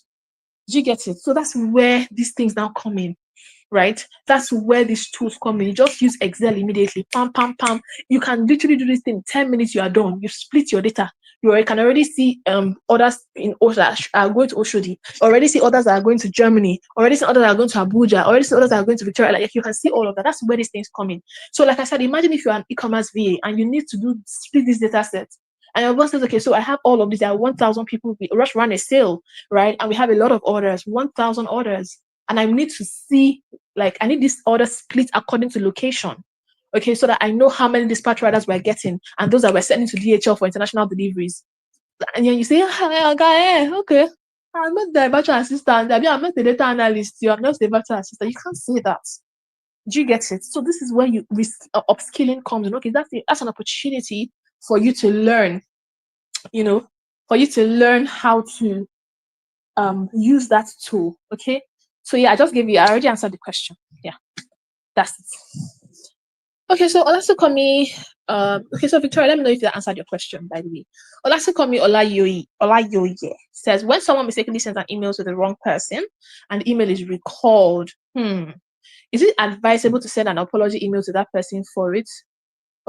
Do you get it? So that's where these things now come in, right? That's where these tools come in. You just use Excel immediately. Pam, pam, pam. You can literally do this thing in 10 minutes. You are done. You split your data. You can already see others in Osha are going to Oshodi. Already see others that are going to Germany. Already see others that are going to Abuja. Already see others that are going to Victoria. Like, you can see all of that. That's where these things come in. So like I said, imagine if you're an e-commerce VA and you need to split this data set. And your boss says, okay, so I have all of these. There are 1,000 people. We run a sale, right? And we have a lot of orders, 1,000 orders. and I need to see, like, I need this order split according to location. Okay, so that I know how many dispatch riders we're getting and those that we're sending to DHL for international deliveries. And then you say, okay, I'm not the virtual assistant. I'm not the data analyst. I'm not the virtual assistant. You can't say that. Do you get it? So this is where you upskilling comes in. Okay, that's an opportunity for you to learn. For you to learn how to use that tool. Okay. So yeah, I already answered the question. Yeah, that's it. Okay, so Olasukomi, so Victoria, let me know if that answered your question, by the way. Olasukomi Olayoye says, when someone mistakenly sends an email to the wrong person and the email is recalled, is it advisable to send an apology email to that person for it?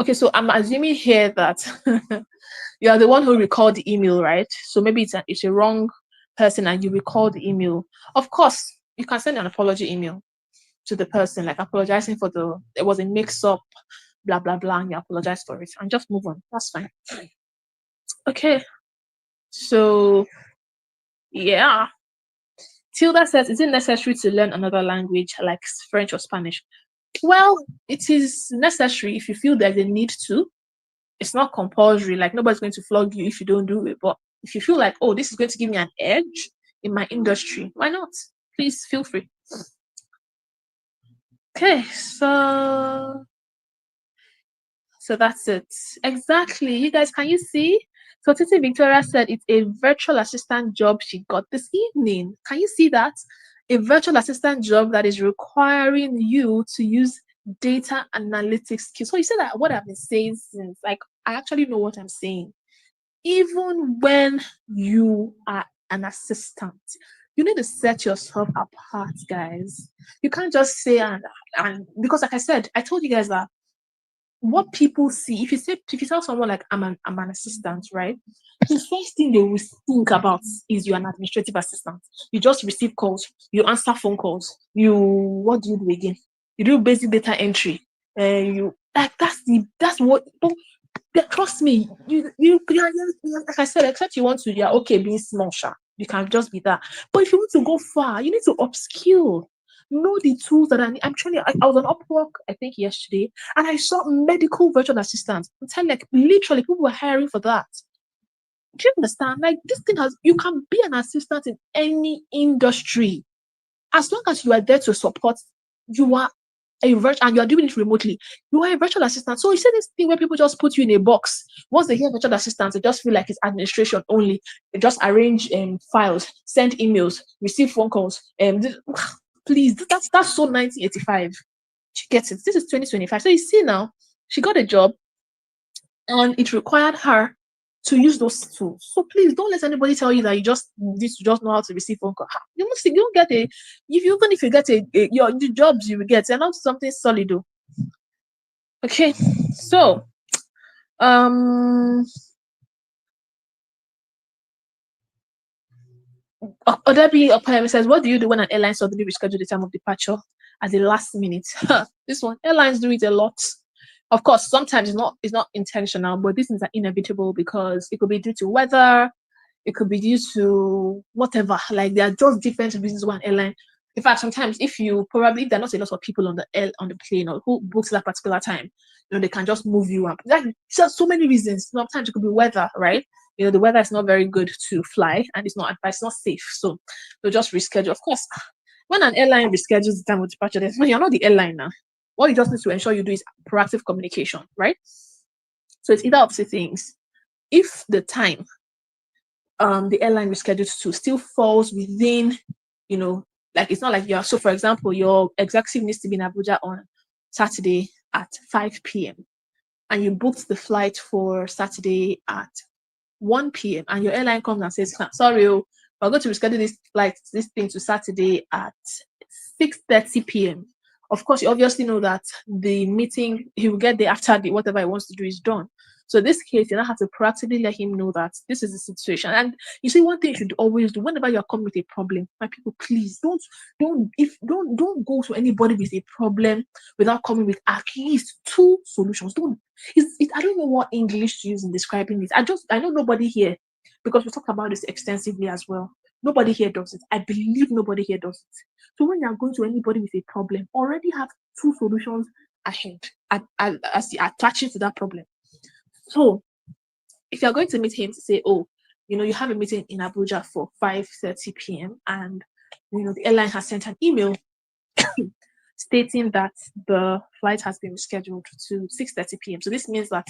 Okay, so I'm assuming here that you are the one who recalled the email, right? So maybe it's a wrong person and you recall the email. Of course, you can send an apology email to the person, like apologizing for there was a mix-up, blah blah blah, and you apologize for it and just move on. That's fine. Okay, so yeah, Tilda says, is it necessary to learn another language like French or Spanish? Well, it is necessary if you feel there's a need to. It's not compulsory, like nobody's going to flog you if you don't do it, but if you feel like, oh, this is going to give me an edge in my industry, why not? Please feel free. Okay, so that's it. Exactly. You guys, can you see? So Titi Victoria said it's a virtual assistant job she got this evening. Can you see that? A virtual assistant job that is requiring you to use data analytics skills. So you said that what I've been saying since, like, I actually know what I'm saying. Even when you are an assistant, you need to set yourself apart, guys. You can't just say and because, like I said, I told you guys that what people see, if you tell someone like I'm an assistant, right? The first thing they will think about is you're an administrative assistant. You just receive calls, you answer phone calls, what do you do again? You do basic data entry. That's what. Trust me, you like I said, except you want to, you're okay being small, you can just be that. But if you want to go far, you need to upskill. Know the tools that I'm trying. I was on Upwork, I think yesterday, and I saw medical virtual assistants. I'm telling you, like, literally, people were hiring for that. Do you understand? Like, this thing you can be an assistant in any industry, as long as you are there to support. You are a virtual, and you are doing it remotely. You are a virtual assistant. So you see this thing where people just put you in a box. Once they hear virtual assistants, they just feel like it's administration only. They just arrange files, send emails, receive phone calls. Please, that's so 1985. She gets it. This is 2025. So you see now, she got a job, and it required her to use those tools. So please don't let anybody tell you that you just need to just know how to receive phone call. You don't get even if you get the jobs you will get, they're not something solid though. Okay, so Odebi Opayemi says, what do you do when an airline suddenly reschedule the time of departure at the last minute? This one, airlines do it a lot. Of course, sometimes it's not intentional, but this is inevitable because it could be due to weather, it could be due to whatever. Like, there are just different reasons why an airline. In fact, sometimes if there are not a lot of people on the plane or who books that particular time, they can just move you up. Like, just so many reasons. Sometimes it could be weather, right? The weather is not very good to fly, and it's not safe. So they'll just reschedule. Of course, when an airline reschedules the time of departure, you're not the airline now. What you just need to ensure you do is proactive communication, right? So it's either of two things. If the time the airline reschedules to still falls within, like, it's not like you're, so for example, your executive needs to be in Abuja on Saturday at 5 p.m. and you booked the flight for Saturday at 1 p.m. and your airline comes and says, sorry, we're going to reschedule this thing to Saturday at 6:30 p.m. Of course, you obviously know that the meeting, he will get there after whatever he wants to do is done. So in this case, you now have to proactively let him know that this is the situation. And you see, one thing you should always do whenever you're coming with a problem, my people, please don't go to anybody with a problem without coming with at least two solutions. I don't know what English to use in describing this. I know nobody here, because we talked about this extensively as well. Nobody here does it. I believe nobody here does it. So when you're going to anybody with a problem, already have two solutions ahead as you attaching to that problem. So if you're going to meet him to say, oh, you have a meeting in Abuja for 5:30 p.m. and the airline has sent an email stating that the flight has been rescheduled to 6:30 p.m. So this means that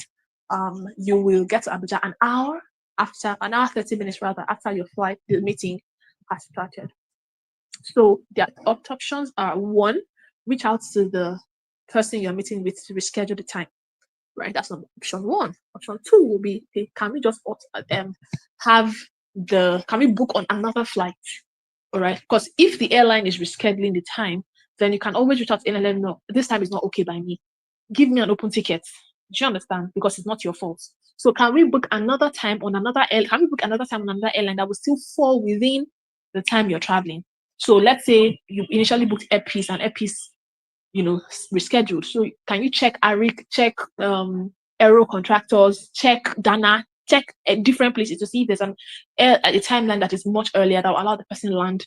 you will get to Abuja an hour 30 minutes rather after your flight, the meeting has started. So the options are: one, reach out to the person you're meeting with to reschedule the time. Right, that's option one. Option two will be, can we just can we book on another flight? All right, because if the airline is rescheduling the time, then you can always reach out to and let them know this time is not okay by me. Give me an open ticket. Do you understand? Because it's not your fault. So can we book another time on another airline that will still fall within the time you're traveling? So let's say you initially booked Airpeace and Airpeace rescheduled. So can you check Arik, check Aero Contractors, check Dana, check at different places to see if there's a timeline that is much earlier that will allow the person to land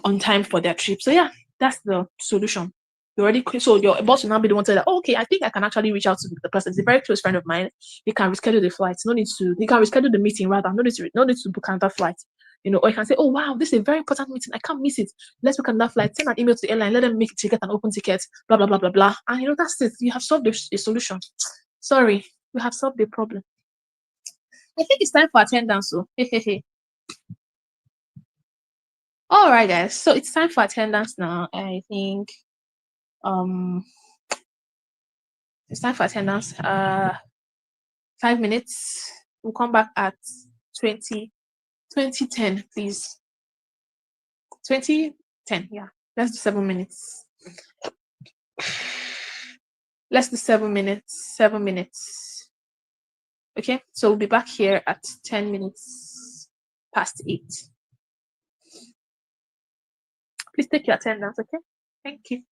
on time for their trip. So yeah, that's the solution. So your boss will now be the one to say, oh, okay, I think I can actually reach out to the person. It's a very close friend of mine. You can reschedule the flight. You can reschedule the meeting rather. No need to book another flight. Or you can say, oh wow, this is a very important meeting. I can't miss it. Let's book another flight. Send an email to the airline. Let them make a ticket, an open ticket. Blah blah blah blah blah. And that's it. You have solved a solution. Sorry, you have solved the problem. I think it's time for attendance. So all right, guys. So it's time for attendance now. I think it's time for attendance. 5 minutes. We'll come back at 2010, please. 2010, yeah. Let's do 7 minutes. Let's do 7 minutes. 7 minutes. Okay, so we'll be back here at 10 minutes past 8. Please take your attendance, okay? Thank you.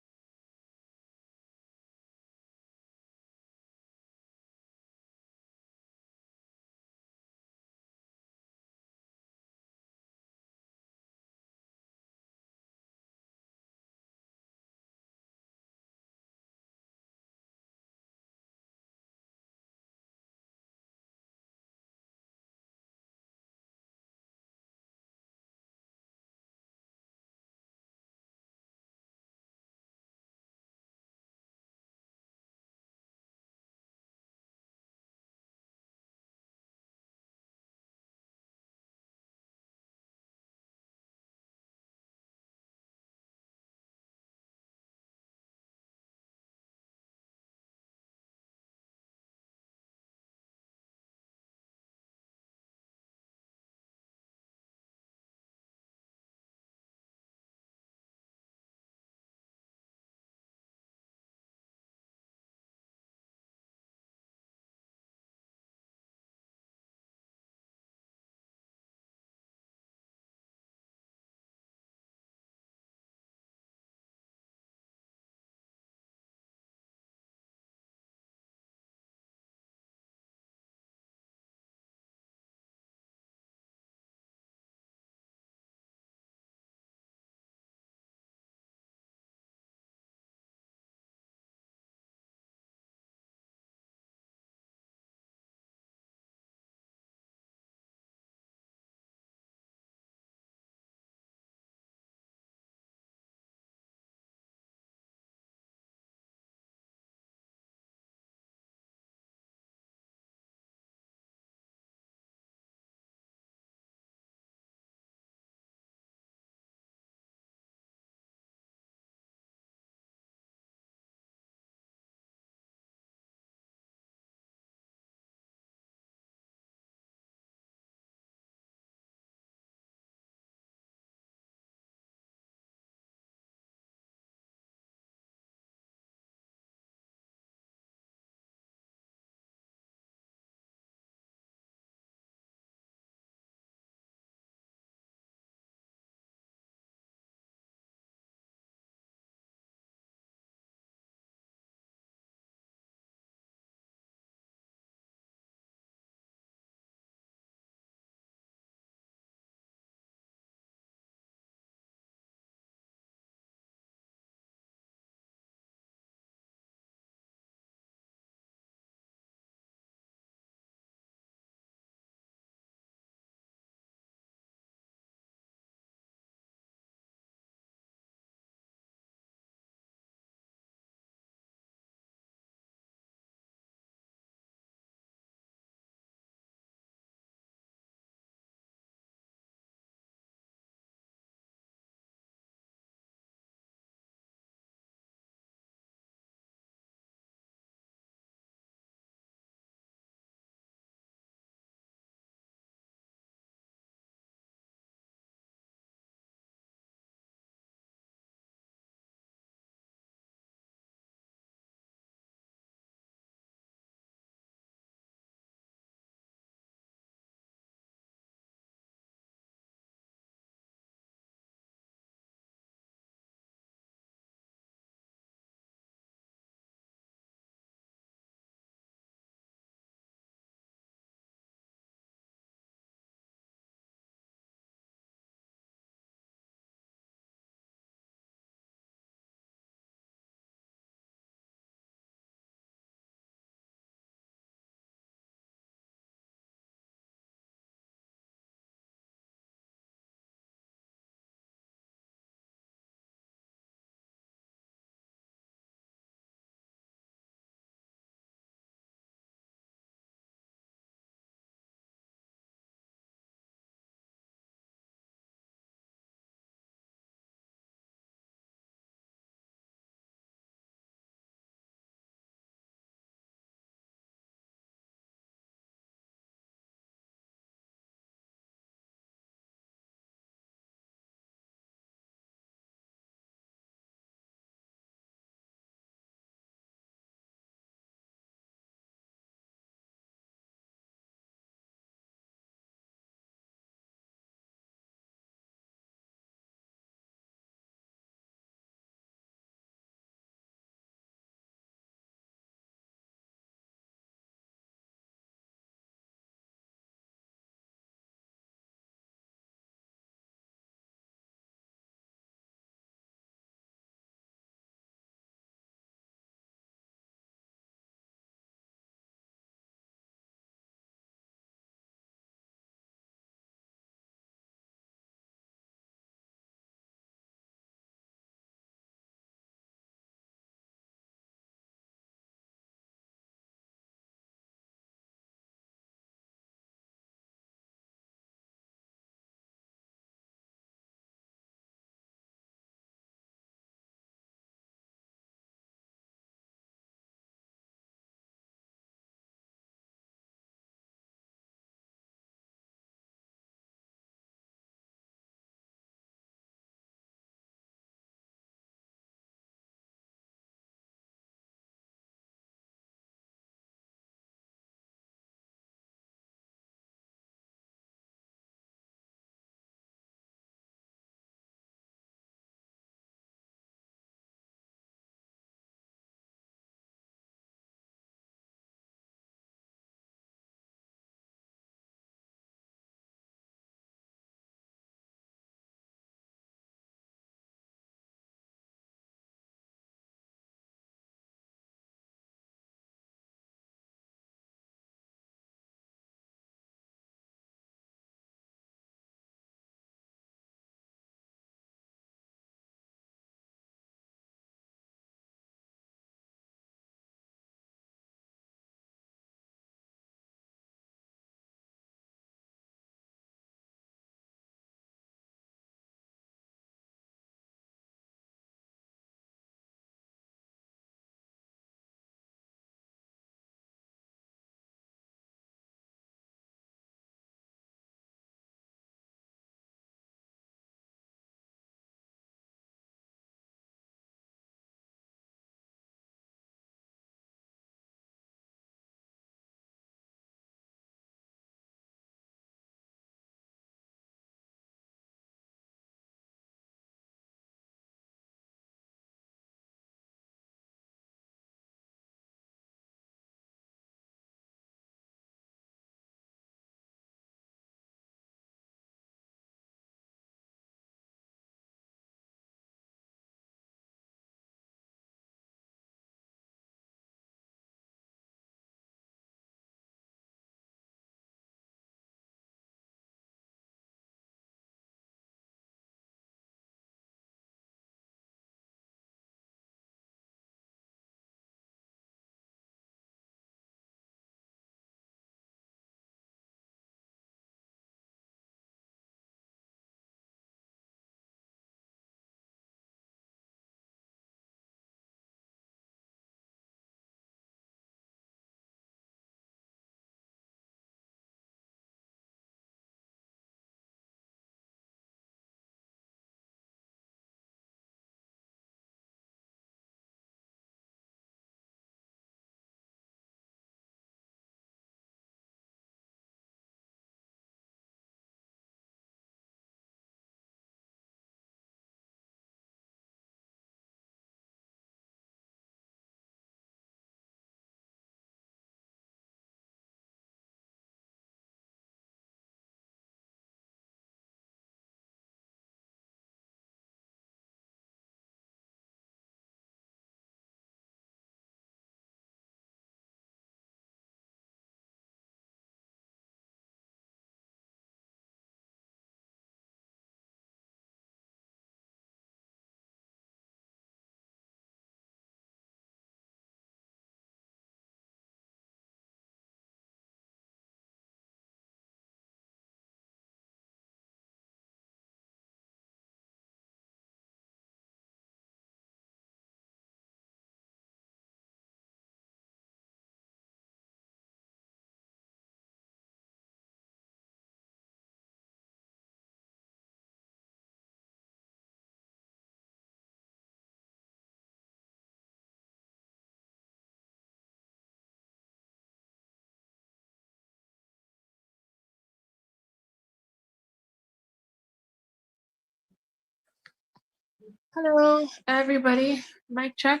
Hello, everybody. Mic check.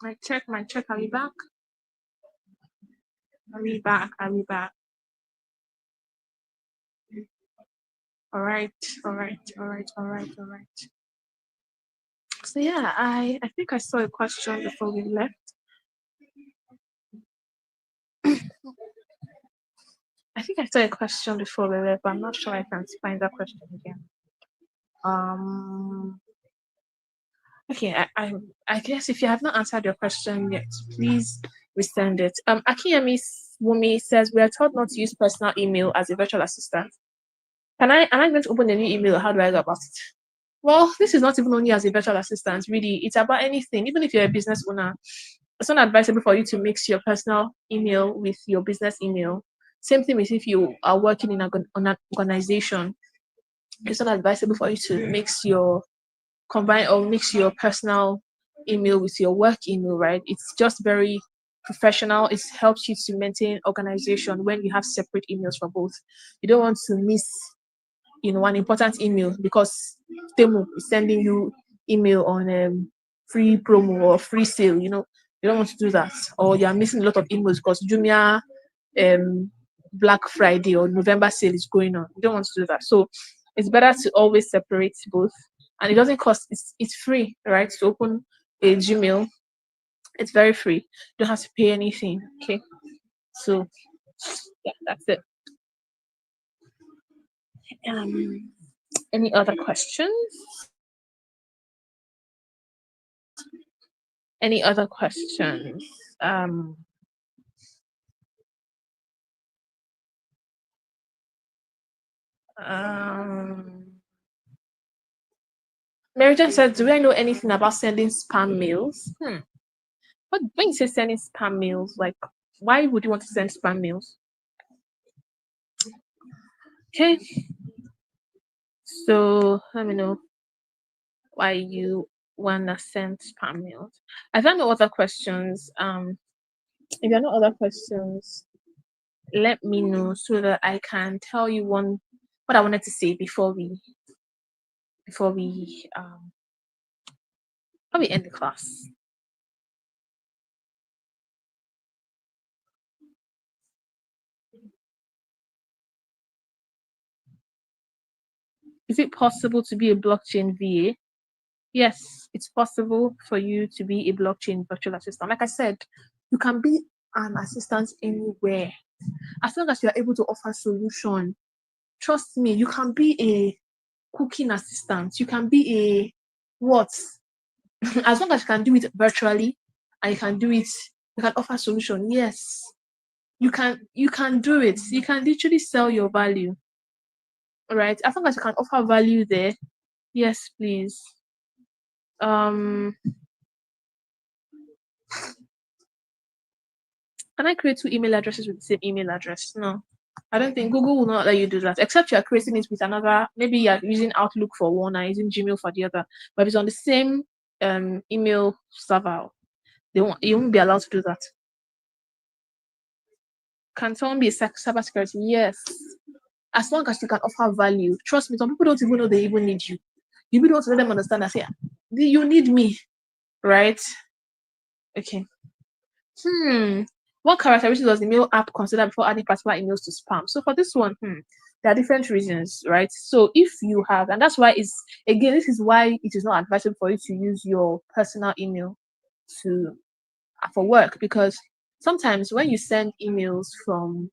Mic check. Mic check. Are we back? Are we back? Are we back? All right. All right. All right. All right. All right. So yeah, I think I saw a question before we left. I think I saw a question before we left, but I'm not sure I can find that question again. Okay, I guess if you have not answered your question yet, please resend it. Akiyemi Wumi says we are taught not to use personal email as a virtual assistant. Am I going to open a new email or how do I go about it? Well, this is not even only as a virtual assistant, really. It's about anything. Even if you're a business owner, it's not advisable for you to mix your personal email with your business email. Same thing with if you are working in an organization. It's not advisable for you to combine or mix your personal email with your work email, right? It's just very professional. It helps you to maintain organization when you have separate emails for both. You don't want to miss an important email because Temu is sending you email on free promo or free sale. You don't want to do that, or you're missing a lot of emails because Jumia Black Friday or November sale is going on. You don't want to do that. So it's better to always separate both, and it doesn't cost. It's free, right? To open a Gmail, it's very free. You don't have to pay anything. Okay, so yeah, that's it. Any other questions? Any other questions? Meriton says, do I know anything about sending spam mails? But when you say sending spam mails, like, why would you want to send spam mails? Okay. So let me know why you wanna send spam mails. If there are no other questions, if there are no other questions, let me know so that I can tell you what I wanted to say before we end the class. Is it possible to be a blockchain VA? Yes, it's possible for you to be a blockchain virtual assistant. Like I said, you can be an assistant anywhere as long as you are able to offer solution. Trust me, you can be a cooking assistant. You can be a what? As long as you can do it virtually and you can offer solution. Yes, you can do it. You can literally sell your value. Right? As long as you can offer value there, yes, please. Can I create 2 email addresses with the same email address? No. I don't think Google will not let you do that, except you're creating it with another. Maybe you're using Outlook for one and using Gmail for the other. But if it's on the same email server, you won't be allowed to do that. Can someone be a cybersecurity? Yes. As long as you can offer value. Trust me, some people don't even know they even need you. You don't want to let them understand that, say, you need me, right? Okay. What characteristics does the mail app consider before adding particular emails to spam? So for this one, there are different reasons, right? So if you have, and that's why this is why it is not advisable for you to use your personal email for work, because sometimes when you send emails from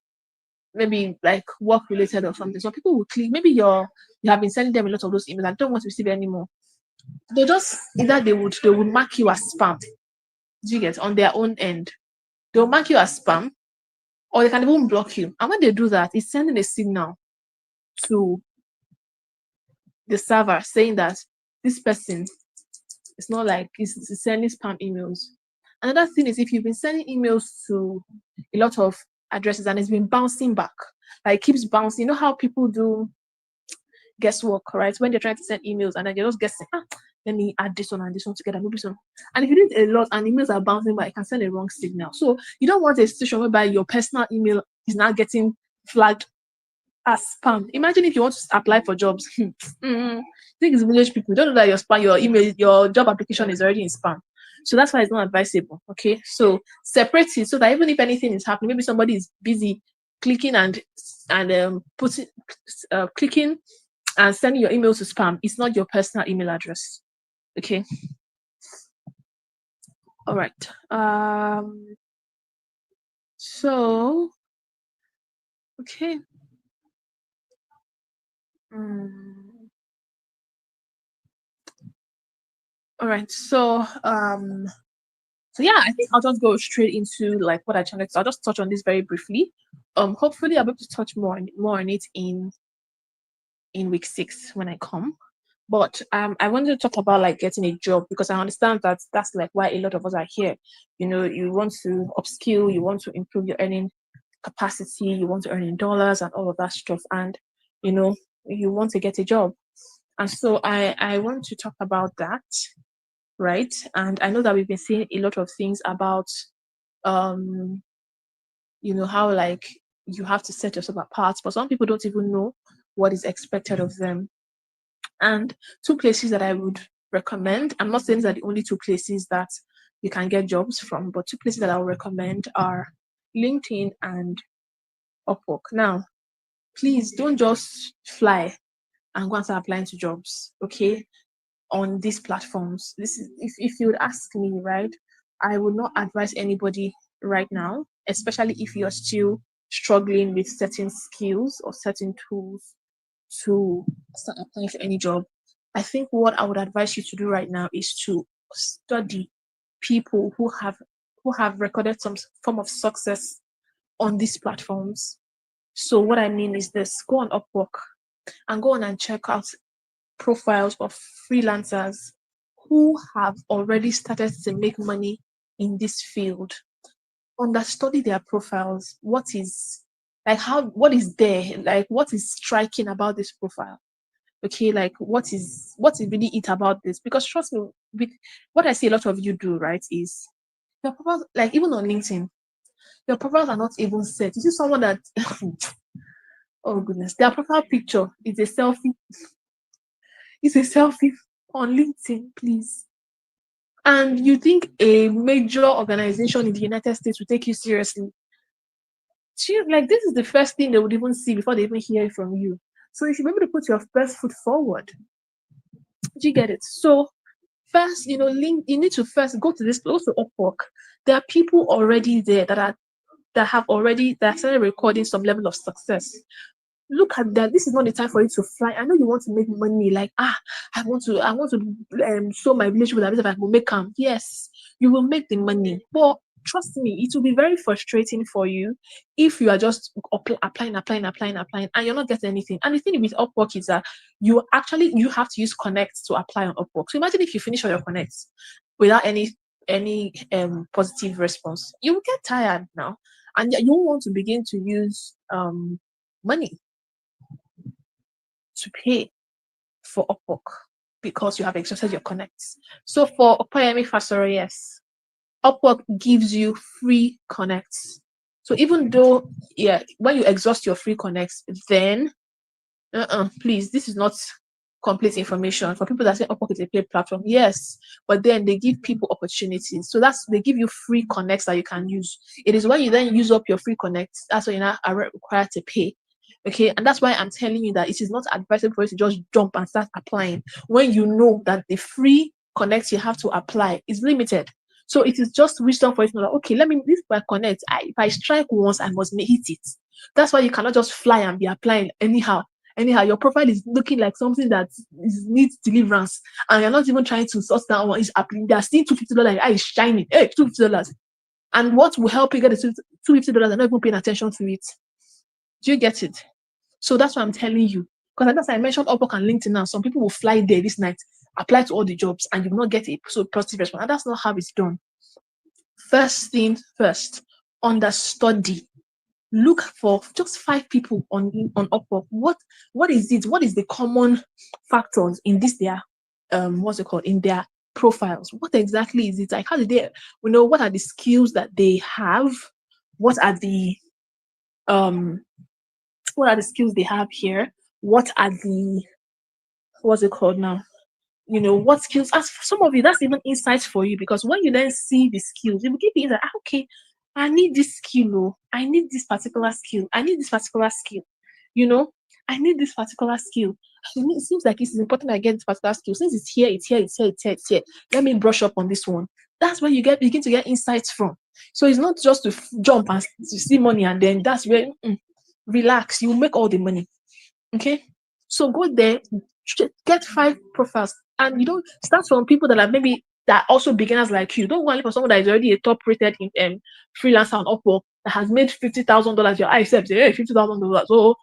maybe like work related or something, some people will click. Maybe you have been sending them a lot of those emails. I don't want to receive it anymore. They just either they would mark you as spam. Do you get on their own end? They'll mark you as spam, or they can even block you. And when they do that, it's sending a signal to the server saying that this person is not like is sending spam emails. Another thing is if you've been sending emails to a lot of addresses and it's been bouncing back, like it keeps bouncing. You know how people do guesswork, right? When they're trying to send emails and then you're just guessing, let me add this one and this one together, maybe some. And if you do it a lot and emails are bouncing back, it can send a wrong signal. So you don't want a situation whereby your personal email is now getting flagged as spam. Imagine if you want to apply for jobs. I think it's village people. You don't know that your spam, your email, your job application is already in spam. So that's why it's not advisable. Okay, so separate it so that even if anything is happening, maybe somebody is busy clicking and putting clicking and sending your email to spam. It's not your personal email address. Okay. All right. So okay. All right. So yeah, I think I'll just go straight into like what I challenged. So I'll just touch on this very briefly. Hopefully I'll be able to touch more on it in week 6 when I come. But I wanted to talk about like getting a job because I understand that that's like why a lot of us are here. You know, you want to upskill, you want to improve your earning capacity, you want to earn in dollars and all of that stuff, and you know, you want to get a job. And so I want to talk about that, right? And I know that we've been seeing a lot of things about you know, how like you have to set yourself apart, but some people don't even know what is expected of them. And 2 places that I would recommend, I'm not saying these are the only 2 places that you can get jobs from, but 2 places that I would recommend are LinkedIn and Upwork. Now, please don't just fly and go and start applying to jobs, okay, on these platforms. This is if you would ask me, right, I would not advise anybody right now, especially if you're still struggling with certain skills or certain tools to start applying for any job. I think what I would advise you to do right now is to study people who have recorded some form of success on these platforms. So what I mean is this: go on Upwork and go on and check out profiles of freelancers who have already started to make money in this field. Understudy their profiles. What is there? Like, what is striking about this profile? Okay, like what is really it about this? Because trust me, with what I see a lot of you do, right, is your profiles, like even on LinkedIn, your profiles are not even set. You see someone that oh goodness, their profile picture is a selfie. It's a selfie on LinkedIn, please. And you think a major organization in the United States will take you seriously? Like, this is the first thing they would even see before they even hear it from you. So you should be able to put your best foot forward. Do you get it? So first, you know, you need to first go to this, also Upwork. There are people already there that started recording some level of success. Look at that. This is not the time for you to fly. I know you want to make money. Like, I want to show my relationship with that. I will make them. Yes, you will make the money. But trust me, it will be very frustrating for you if you are just applying, and you're not getting anything. And the thing with Upwork is that you have to use Connect to apply on Upwork. So imagine if you finish all your Connects without any positive response, you will get tired now, and you want to begin to use money to pay for Upwork because you have exhausted your connects. So for Opayemi Fasoro, yes, Upwork gives you free connects. So even though, yeah, when you exhaust your free connects, then please, this is not complete information. For people that say Upwork is a paid platform, yes, but then they give people opportunities. So they give you free connects that you can use. It is when you then use up your free connects, that's when you now are required to pay. Okay, and that's why I'm telling you that it is not advisable for you to just jump and start applying when you know that the free connects you have to apply is limited. So it is just wisdom for you to know that, okay, this by connect. If I strike once, I must hit it. That's why you cannot just fly and be applying anyhow. Your profile is looking like something that needs deliverance, and you're not even trying to sort that one is happening. They are still $250. Is shining. Hey, $250. And what will help you get the $250? They're not even paying attention to it. Do you get it? So that's what I'm telling you. Because as I mentioned Upwork and LinkedIn now, some people will fly there this night, apply to all the jobs, and you will not get a positive response. And that's not how it's done. First thing first, understudy. Look for just 5 people on Upwork. What is it? What is the common factors in this their in their profiles? What exactly is it? Like, how did they what are the skills that they have? What are the what are the skills they have here? What are the, what's it called now? What skills, as for some of you, that's even insights for you, because when you then see the skills, it will give you insight. Okay, I need this skill, I need this particular skill, I need this particular skill, I need this particular skill. It seems like it's important I get this particular skill. Since it's here, it's here, it's here, it's here, it's here. Let me brush up on this one. That's where you begin to get insights from. So it's not just to jump and to see money and then that's where relax. You make all the money. Okay, so go there, get 5 profiles, and you don't start from people that are maybe that are also beginners like you. Don't go for someone that is already a top-rated freelancer on Upwork that has made $50,000. Your eyes say, hey, $50,000. So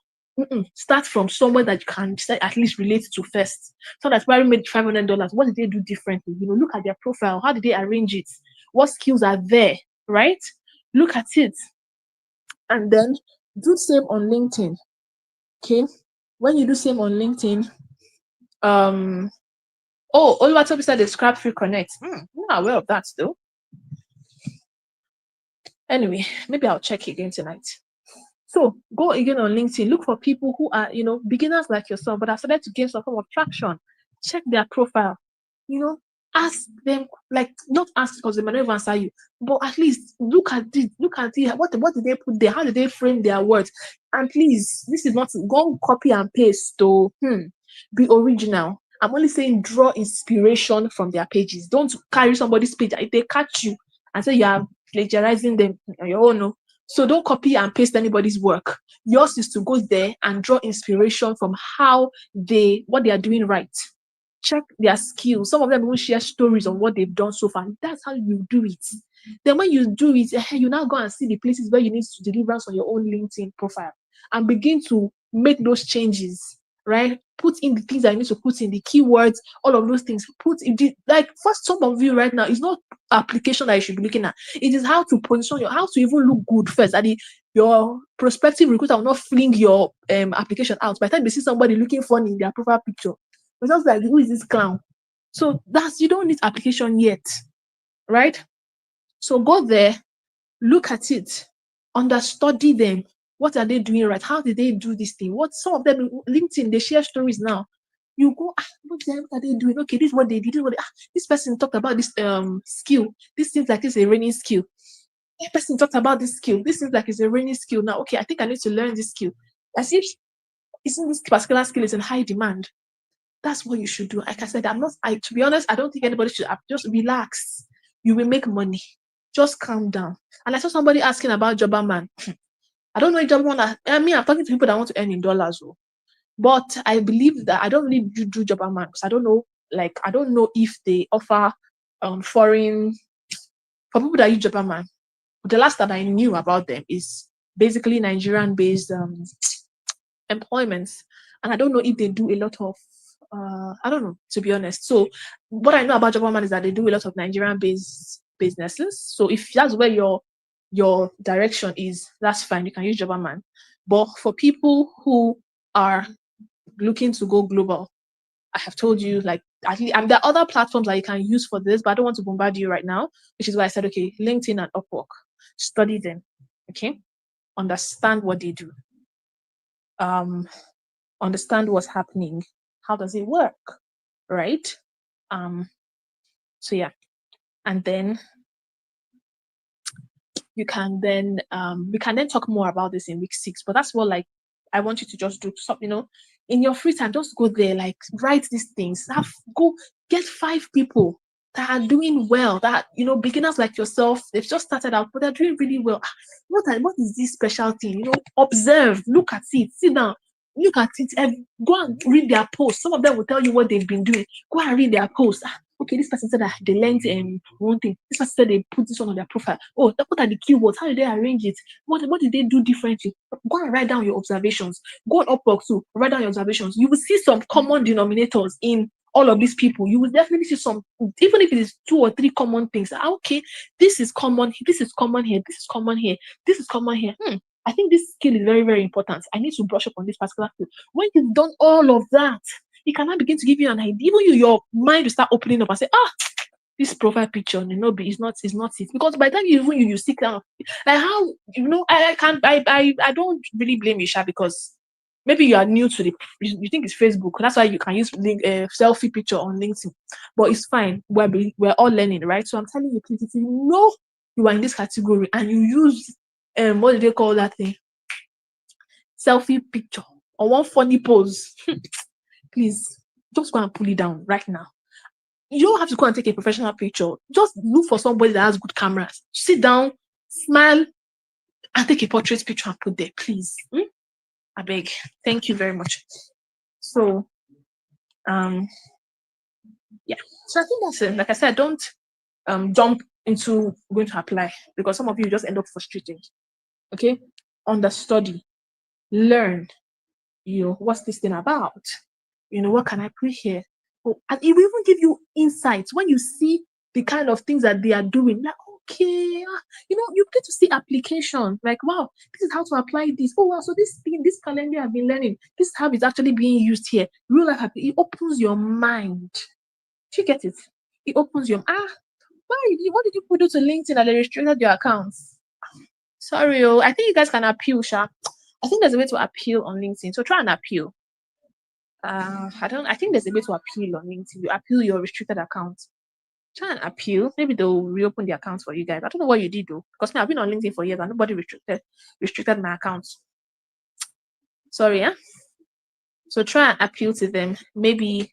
start from somewhere that you can at least relate to first. So that's probably made $500. What did they do differently? Look at their profile. How did they arrange it? What skills are there? Right? Look at it, and then do the same on LinkedIn. Okay. When you do same on LinkedIn, Oluwatobi said the Scrap Free Connect. I'm not aware of that though. Anyway, maybe I'll check again tonight. So go again on LinkedIn, look for people who are, beginners like yourself, but have started to gain some form of traction. Check their profile, ask them, like, not ask because they might never answer you, but at least look at it, what did they put there, how did they frame their words? And please, this is not go copy and paste to be original. I'm only saying draw inspiration from their pages. Don't carry somebody's page. If they catch you and say you are plagiarizing them on your own, no. So don't copy and paste anybody's work. Yours is to go there and draw inspiration from what they are doing right. Check their skills. Some of them will share stories on what they've done so far. That's how you do it. Then when you do it, you now go and see the places where you need to deliver on your own LinkedIn profile and begin to make those changes, right? Put in the things that you need to put in, the keywords, all of those things. Like for some of you right now, it's not application that you should be looking at. It is how to position how to even look good first. Your prospective recruiter will not fling your application out. By the time they see somebody looking funny in their profile picture, it's just like, who is this clown? So you don't need application yet, right? So go there, look at it, study them. What are they doing right? How did they do this thing? Some of them LinkedIn, they share stories now. You go, what are they doing? Okay, this is what they did. This person talked about this skill. This seems like it's a raining skill. That person talked about this skill. This seems like it's a raining skill. Now, okay, I think I need to learn this skill. As if isn't this particular skill is in high demand. That's what you should do. Like I said, to be honest, I don't think anybody should just relax. You will make money. Just calm down. And I saw somebody asking about Jobberman. I don't know if Jobberman, I'm talking to people that want to earn in dollars. But I believe that I don't really do Jobberman because I don't know if they offer foreign, for people that use Jobberman. The last that I knew about them is basically Nigerian-based employments. And I don't know if they do a lot of I don't know, to be honest. So what I know about Jobberman is that they do a lot of Nigerian-based businesses. So if that's where your direction is, that's fine. You can use Jobberman. But for people who are looking to go global, I have told you, like, at least, and there are other platforms that you can use for this, but I don't want to bombard you right now, which is why I said, okay, LinkedIn and Upwork, study them, okay? Understand what they do. Understand what's happening. How does it work, right? So yeah, and then we can then talk more about this in week 6. But that's what, like, I want you to just do something, in your free time. Just go there, like, write these things. Go get 5 people that are doing well, that beginners like yourself. They've just started out, but they're doing really well. What is this special thing? Observe, look at it, sit down. Look at it and go and read their posts. Some of them will tell you what they've been doing. Go and read their posts. Okay, this person said that they learned one thing. This person said they put this one on their profile. Oh, what are the keywords? How did they arrange it? What did they do differently? Go and write down your observations. Go on Upwork too. Write down your observations. You will see some common denominators in all of these people. You will definitely see some, even if it is 2 or 3 common things. Okay, this is common. This is common here. This is common here. This is common here. I think this skill is very, very important. I need to brush up on this particular skill. When you've done all of that, it can now begin to give you an idea. Even your mind will start opening up and say, this profile picture, it's not it. Because by the time you sit down, like how, I don't really blame you, Sha, because Maybe you are new to you think it's Facebook. That's why you can use selfie picture on LinkedIn. But it's fine. We're all learning, right? So I'm telling you, please, if you know you are in this category and you use what do they call that thing? Selfie picture or one funny pose, please just go and pull it down right now. You don't have to go and take a professional picture. Just look for somebody that has good cameras. Sit down, smile, and take a portrait picture and put there, please. I beg. Thank you very much. So, yeah. So I think that's it. Like I said, don't jump into going to apply, because some of you just end up frustrated. Okay? Understudy, learn. What's this thing about? What can I put here? Oh, and it will even give you insights when you see the kind of things that they are doing. Like, okay, you get to see application. Like, wow, this is how to apply this. Oh, wow, so this thing, this calendar I've been learning, this is how it's actually being used here. Real life, it opens your mind. Do you get it? It opens your what did you put to LinkedIn that they restricted your accounts? Sorry, I think you guys can appeal, Sha. I think there's a way to appeal on LinkedIn. So try and appeal. I think there's a way to appeal on LinkedIn. You appeal your restricted account. Try and appeal. Maybe they'll reopen the accounts for you guys. I don't know what you did though, because I've been on LinkedIn for years and nobody restricted my accounts. Sorry, yeah. So try and appeal to them. Maybe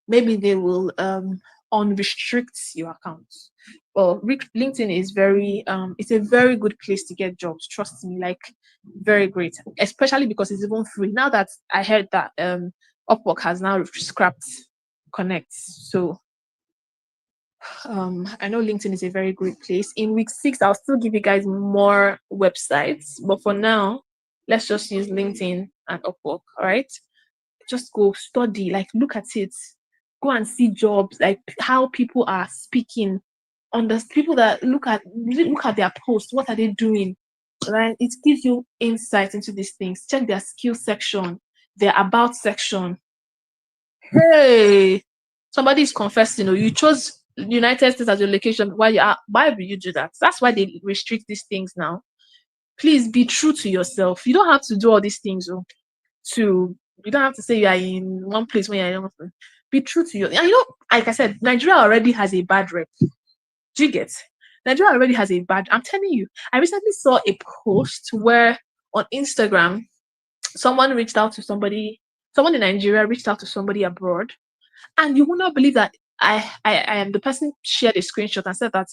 they will unrestrict your accounts. Well, LinkedIn is it's a very good place to get jobs. Trust me, like very great, especially because it's even free. Now that I heard that Upwork has now scrapped Connect, so I know LinkedIn is a very great place. In week 6, I'll still give you guys more websites, but for now, let's just use LinkedIn and Upwork. All right, just go study, like look at it, go and see jobs, like how people are speaking, on the people that look at their posts, what are they doing, right? It gives you insight into these things. Check their skill section, their about section. Hey, somebody is confessing, you chose United States as your location. Why will you do that? That's why they restrict these things now. Please be true to yourself. You don't have to do all these things. You don't have to say you are in one place when you're in another place. Be true to yourself. And like I said, Nigeria already has a bad rep. Do you get? Nigeria already has a bad. I'm telling you. I recently saw a post where on Instagram, someone in Nigeria reached out to somebody abroad, and you will not believe that I am the person shared a screenshot and said that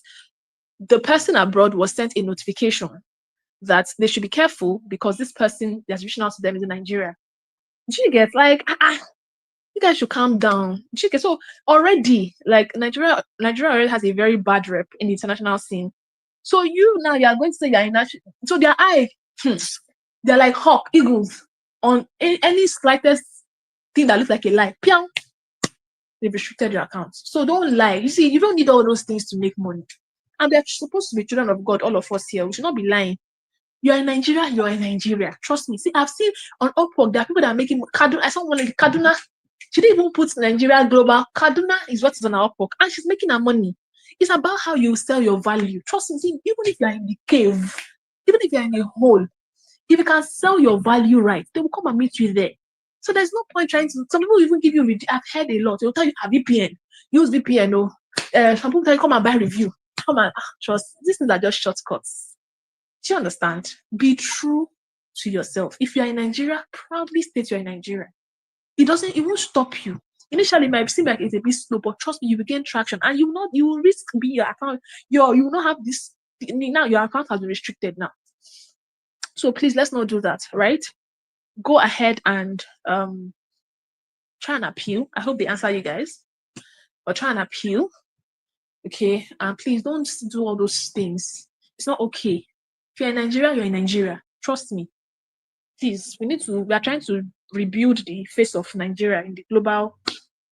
the person abroad was sent a notification that they should be careful because this person that's reaching out to them is in Nigeria. Do you get? Like, you guys should calm down. Do you get? So already, like Nigeria already has a very bad rep in the international scene. So you are going to say you're in so their eye, they're like hawk, eagles on any slightest thing that looks like a lie. Piang, they've restricted your accounts. So don't lie. You see, you don't need all those things to make money. And they're supposed to be children of God, all of us here. We should not be lying. You're in Nigeria, you're in Nigeria. Trust me. See, I've seen on Upwork, there are people that are making Kaduna. I saw one like Kaduna. She didn't even put Nigeria global. Kaduna is what is on our Upwork. And she's making her money. It's about how you sell your value. Trust me, see, even if you're in the cave, even if you're in a hole, if you can sell your value right, they will come and meet you there. So there's no point trying to, some people even give you, I've heard a lot, they'll tell you, have VPN, use VPN, some people tell you, come and buy review, come and trust, these things are just shortcuts. Do you understand? Be true to yourself. If you're in Nigeria, proudly state you're in Nigeria. It won't stop you. Initially, it might seem like it's a bit slow, but trust me, you will gain traction and you will risk being your account, you will not have this, now your account has been restricted now. So please, let's not do that, right? Go ahead and try and appeal. I hope they answer you guys. But try and appeal. Okay? And please don't do all those things. It's not okay. If you're in Nigeria, you're in Nigeria. Trust me. Please, we are trying to rebuild the face of Nigeria in the global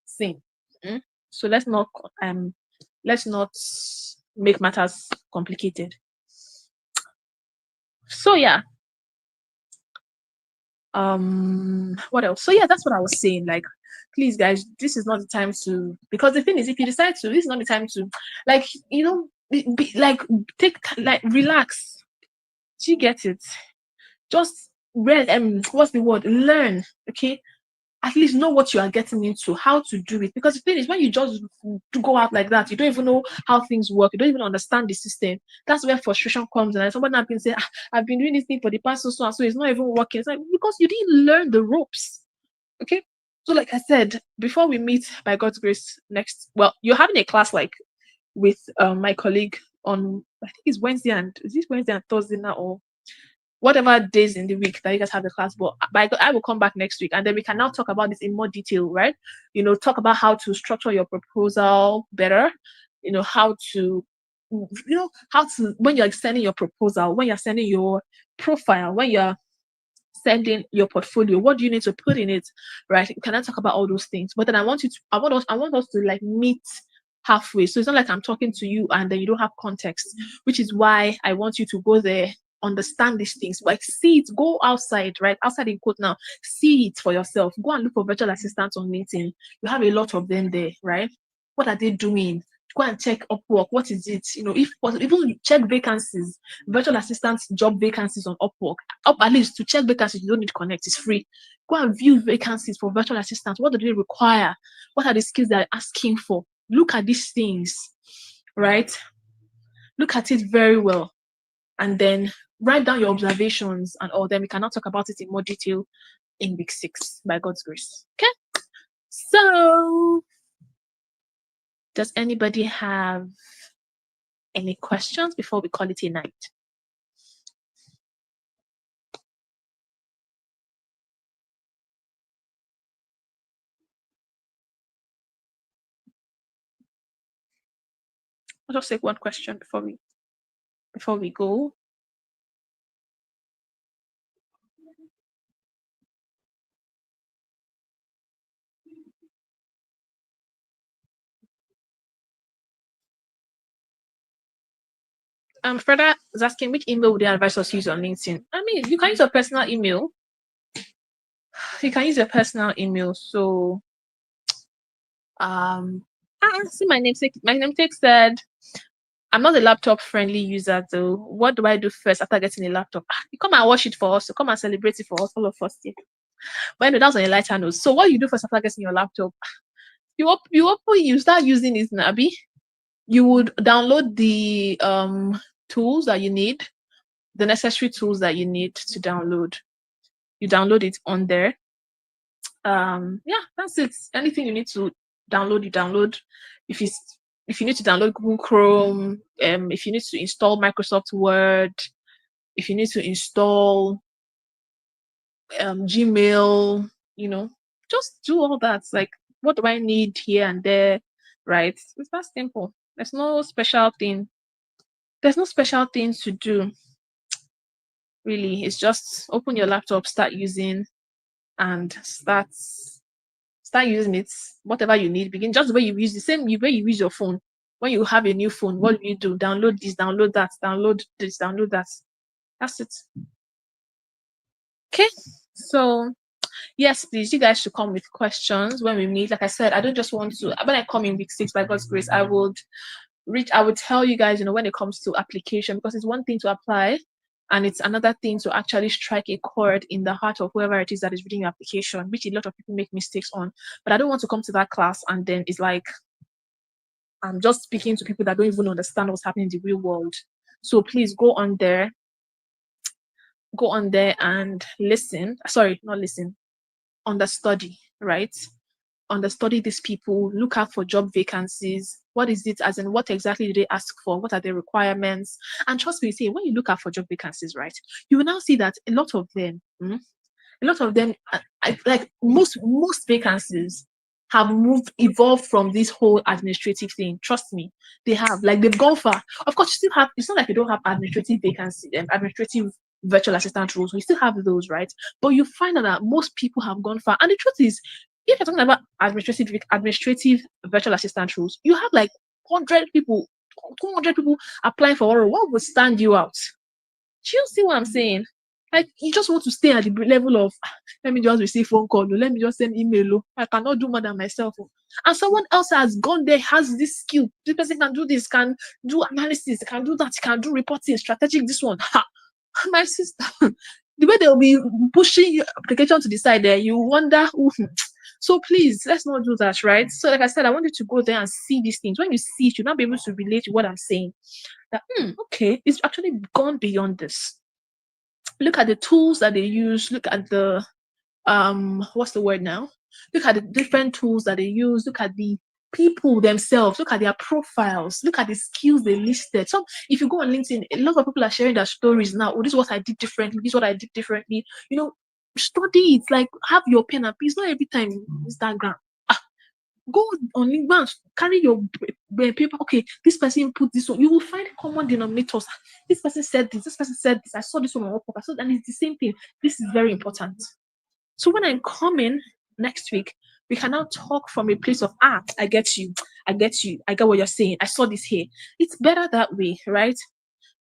scene. So let's not make matters complicated. So yeah. What else? So yeah, that's what I was saying. Like, please guys, this is not the time to, because the thing is, if you decide to, this is not the time to, like, relax. Do you get it? Just what's the word? Learn, okay? At least know what you are getting into, how to do it. Because the thing is, when you just to go out like that, you don't even know how things work. You don't even understand the system. That's where frustration comes. And somebody has been saying, I've been doing this thing for the past so and so, it's not even working. It's like, because you didn't learn the ropes. Okay. So, like I said, before we meet by God's grace next, well, you're having a class like with my colleague on, I think it's Wednesday and is this Wednesday and Thursday now, or whatever days in the week that you guys have the class. But I will come back next week, and then we can now talk about this in more detail, right? Talk about how to structure your proposal better. How to, when you're sending your proposal, when you're sending your profile, when you're sending your portfolio, what do you need to put in it, right? We cannot talk about all those things. But then I want us to like meet halfway. So it's not like I'm talking to you and then you don't have context, which is why I want you to go there, understand these things, like see it, go outside, right? Outside in quote now, see it for yourself. Go and look for virtual assistants on LinkedIn. You have a lot of them there, right? What are they doing? Go and check Upwork. What is it? If possible, even check vacancies, virtual assistants job vacancies on Upwork. At least to check vacancies, you don't need to connect. It's free. Go and view vacancies for virtual assistants. What do they require? What are the skills they're asking for? Look at these things, right? Look at it very well, and then write down your observations and all. Then we cannot talk about it in more detail in week 6 by God's grace. Okay. So, does anybody have any questions before we call it a night? I'll just take one question before we go. Freda is asking, which email would they advise us to use on LinkedIn? I mean, you can use your personal email. You can use your personal email. So, see my namesake. My namesake said, I'm not a laptop friendly user though. What do I do first after getting a laptop? You come and watch it for us. So come and celebrate it for us, all of us here. But anyway, that's on a lighter note. So what you do first after getting your laptop? You start using it, Nabi. You would download the tools that you need, the necessary tools that you need to download. You download it on there. Yeah, that's it. Anything you need to download, you download. If you need to download Google Chrome, if you need to install Microsoft Word, if you need to install Gmail, just do all that. Like, what do I need here and there, right? It's that simple. There's no special thing. There's no special things to do. Really, it's just open your laptop, start using, and start using it. Whatever you need, begin just the way you use the same way you use your phone. When you have a new phone, what do you do? Download this, download that, download this, download that. That's it. Okay, so yes, please, you guys should come with questions when we meet. Like I said, I don't just want to. When I come in week 6, by God's grace, I would tell you guys, when it comes to application, because it's one thing to apply, and it's another thing to actually strike a chord in the heart of whoever it is that is reading your application, which a lot of people make mistakes on. But I don't want to come to that class and then it's like I'm just speaking to people that don't even understand what's happening in the real world. So please go on there and listen. Sorry, not listen. Understudy, right? Understudy these people, look out for job vacancies. What is it, as in what exactly do they ask for? What are the requirements? And trust me, say when you look out for job vacancies, right, you will now see that a lot of them, like most vacancies have evolved from this whole administrative thing. Trust me, they have. Like, they've gone far. Of course, you still have. It's not like you don't have administrative vacancy, administrative virtual assistant roles. We still have those, right? But you find out that most people have gone far. And the truth is, if you're talking about administrative virtual assistant roles, you have like 100 people, 200 people applying for one. What would stand you out? Do you see what I'm saying? Like, you just want to stay at the level of, let me just receive phone call, let me just send email, I cannot do more than myself. And someone else has gone there, has this skill. This person can do this, can do analysis, can do that, can do reporting, strategic, this one. Ha! My sister, the way they'll be pushing your application to the side there, you wonder who. So please, let's not do that, right? So like I said, I want you to go there and see these things. When you see it, you'll not be able to relate to what I'm saying. That, okay, it's actually gone beyond this. Look at the tools that they use. Look at the, what's the word now? Look at the different tools that they use. Look at the people themselves. Look at their profiles. Look at the skills they listed. So if you go on LinkedIn, a lot of people are sharing their stories now. Oh, this is what I did differently. This is what I did differently. You know, study it. Like, have your pen and pencil. Not every time Instagram. Go on LinkedIn, carry your paper. Okay, this person put this one. You will find common denominators. This person said this. This person said this. I saw this one on WhatsApp. I saw, and it's the same thing. This is very important. So when I'm coming next week, we can now talk from a place of I get you, I get you, I get what you're saying. I saw this here. It's better that way, right?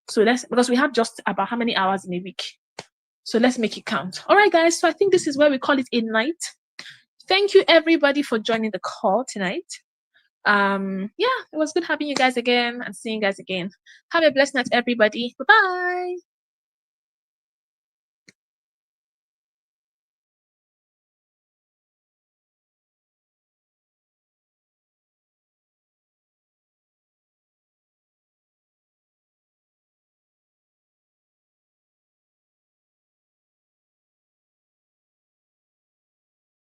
So because we have just about how many hours in a week. So let's make it count. All right, guys. So I think this is where we call it a night. Thank you everybody for joining the call tonight. Yeah, it was good having you guys again and seeing you guys again. Have a blessed night, everybody. Bye-bye.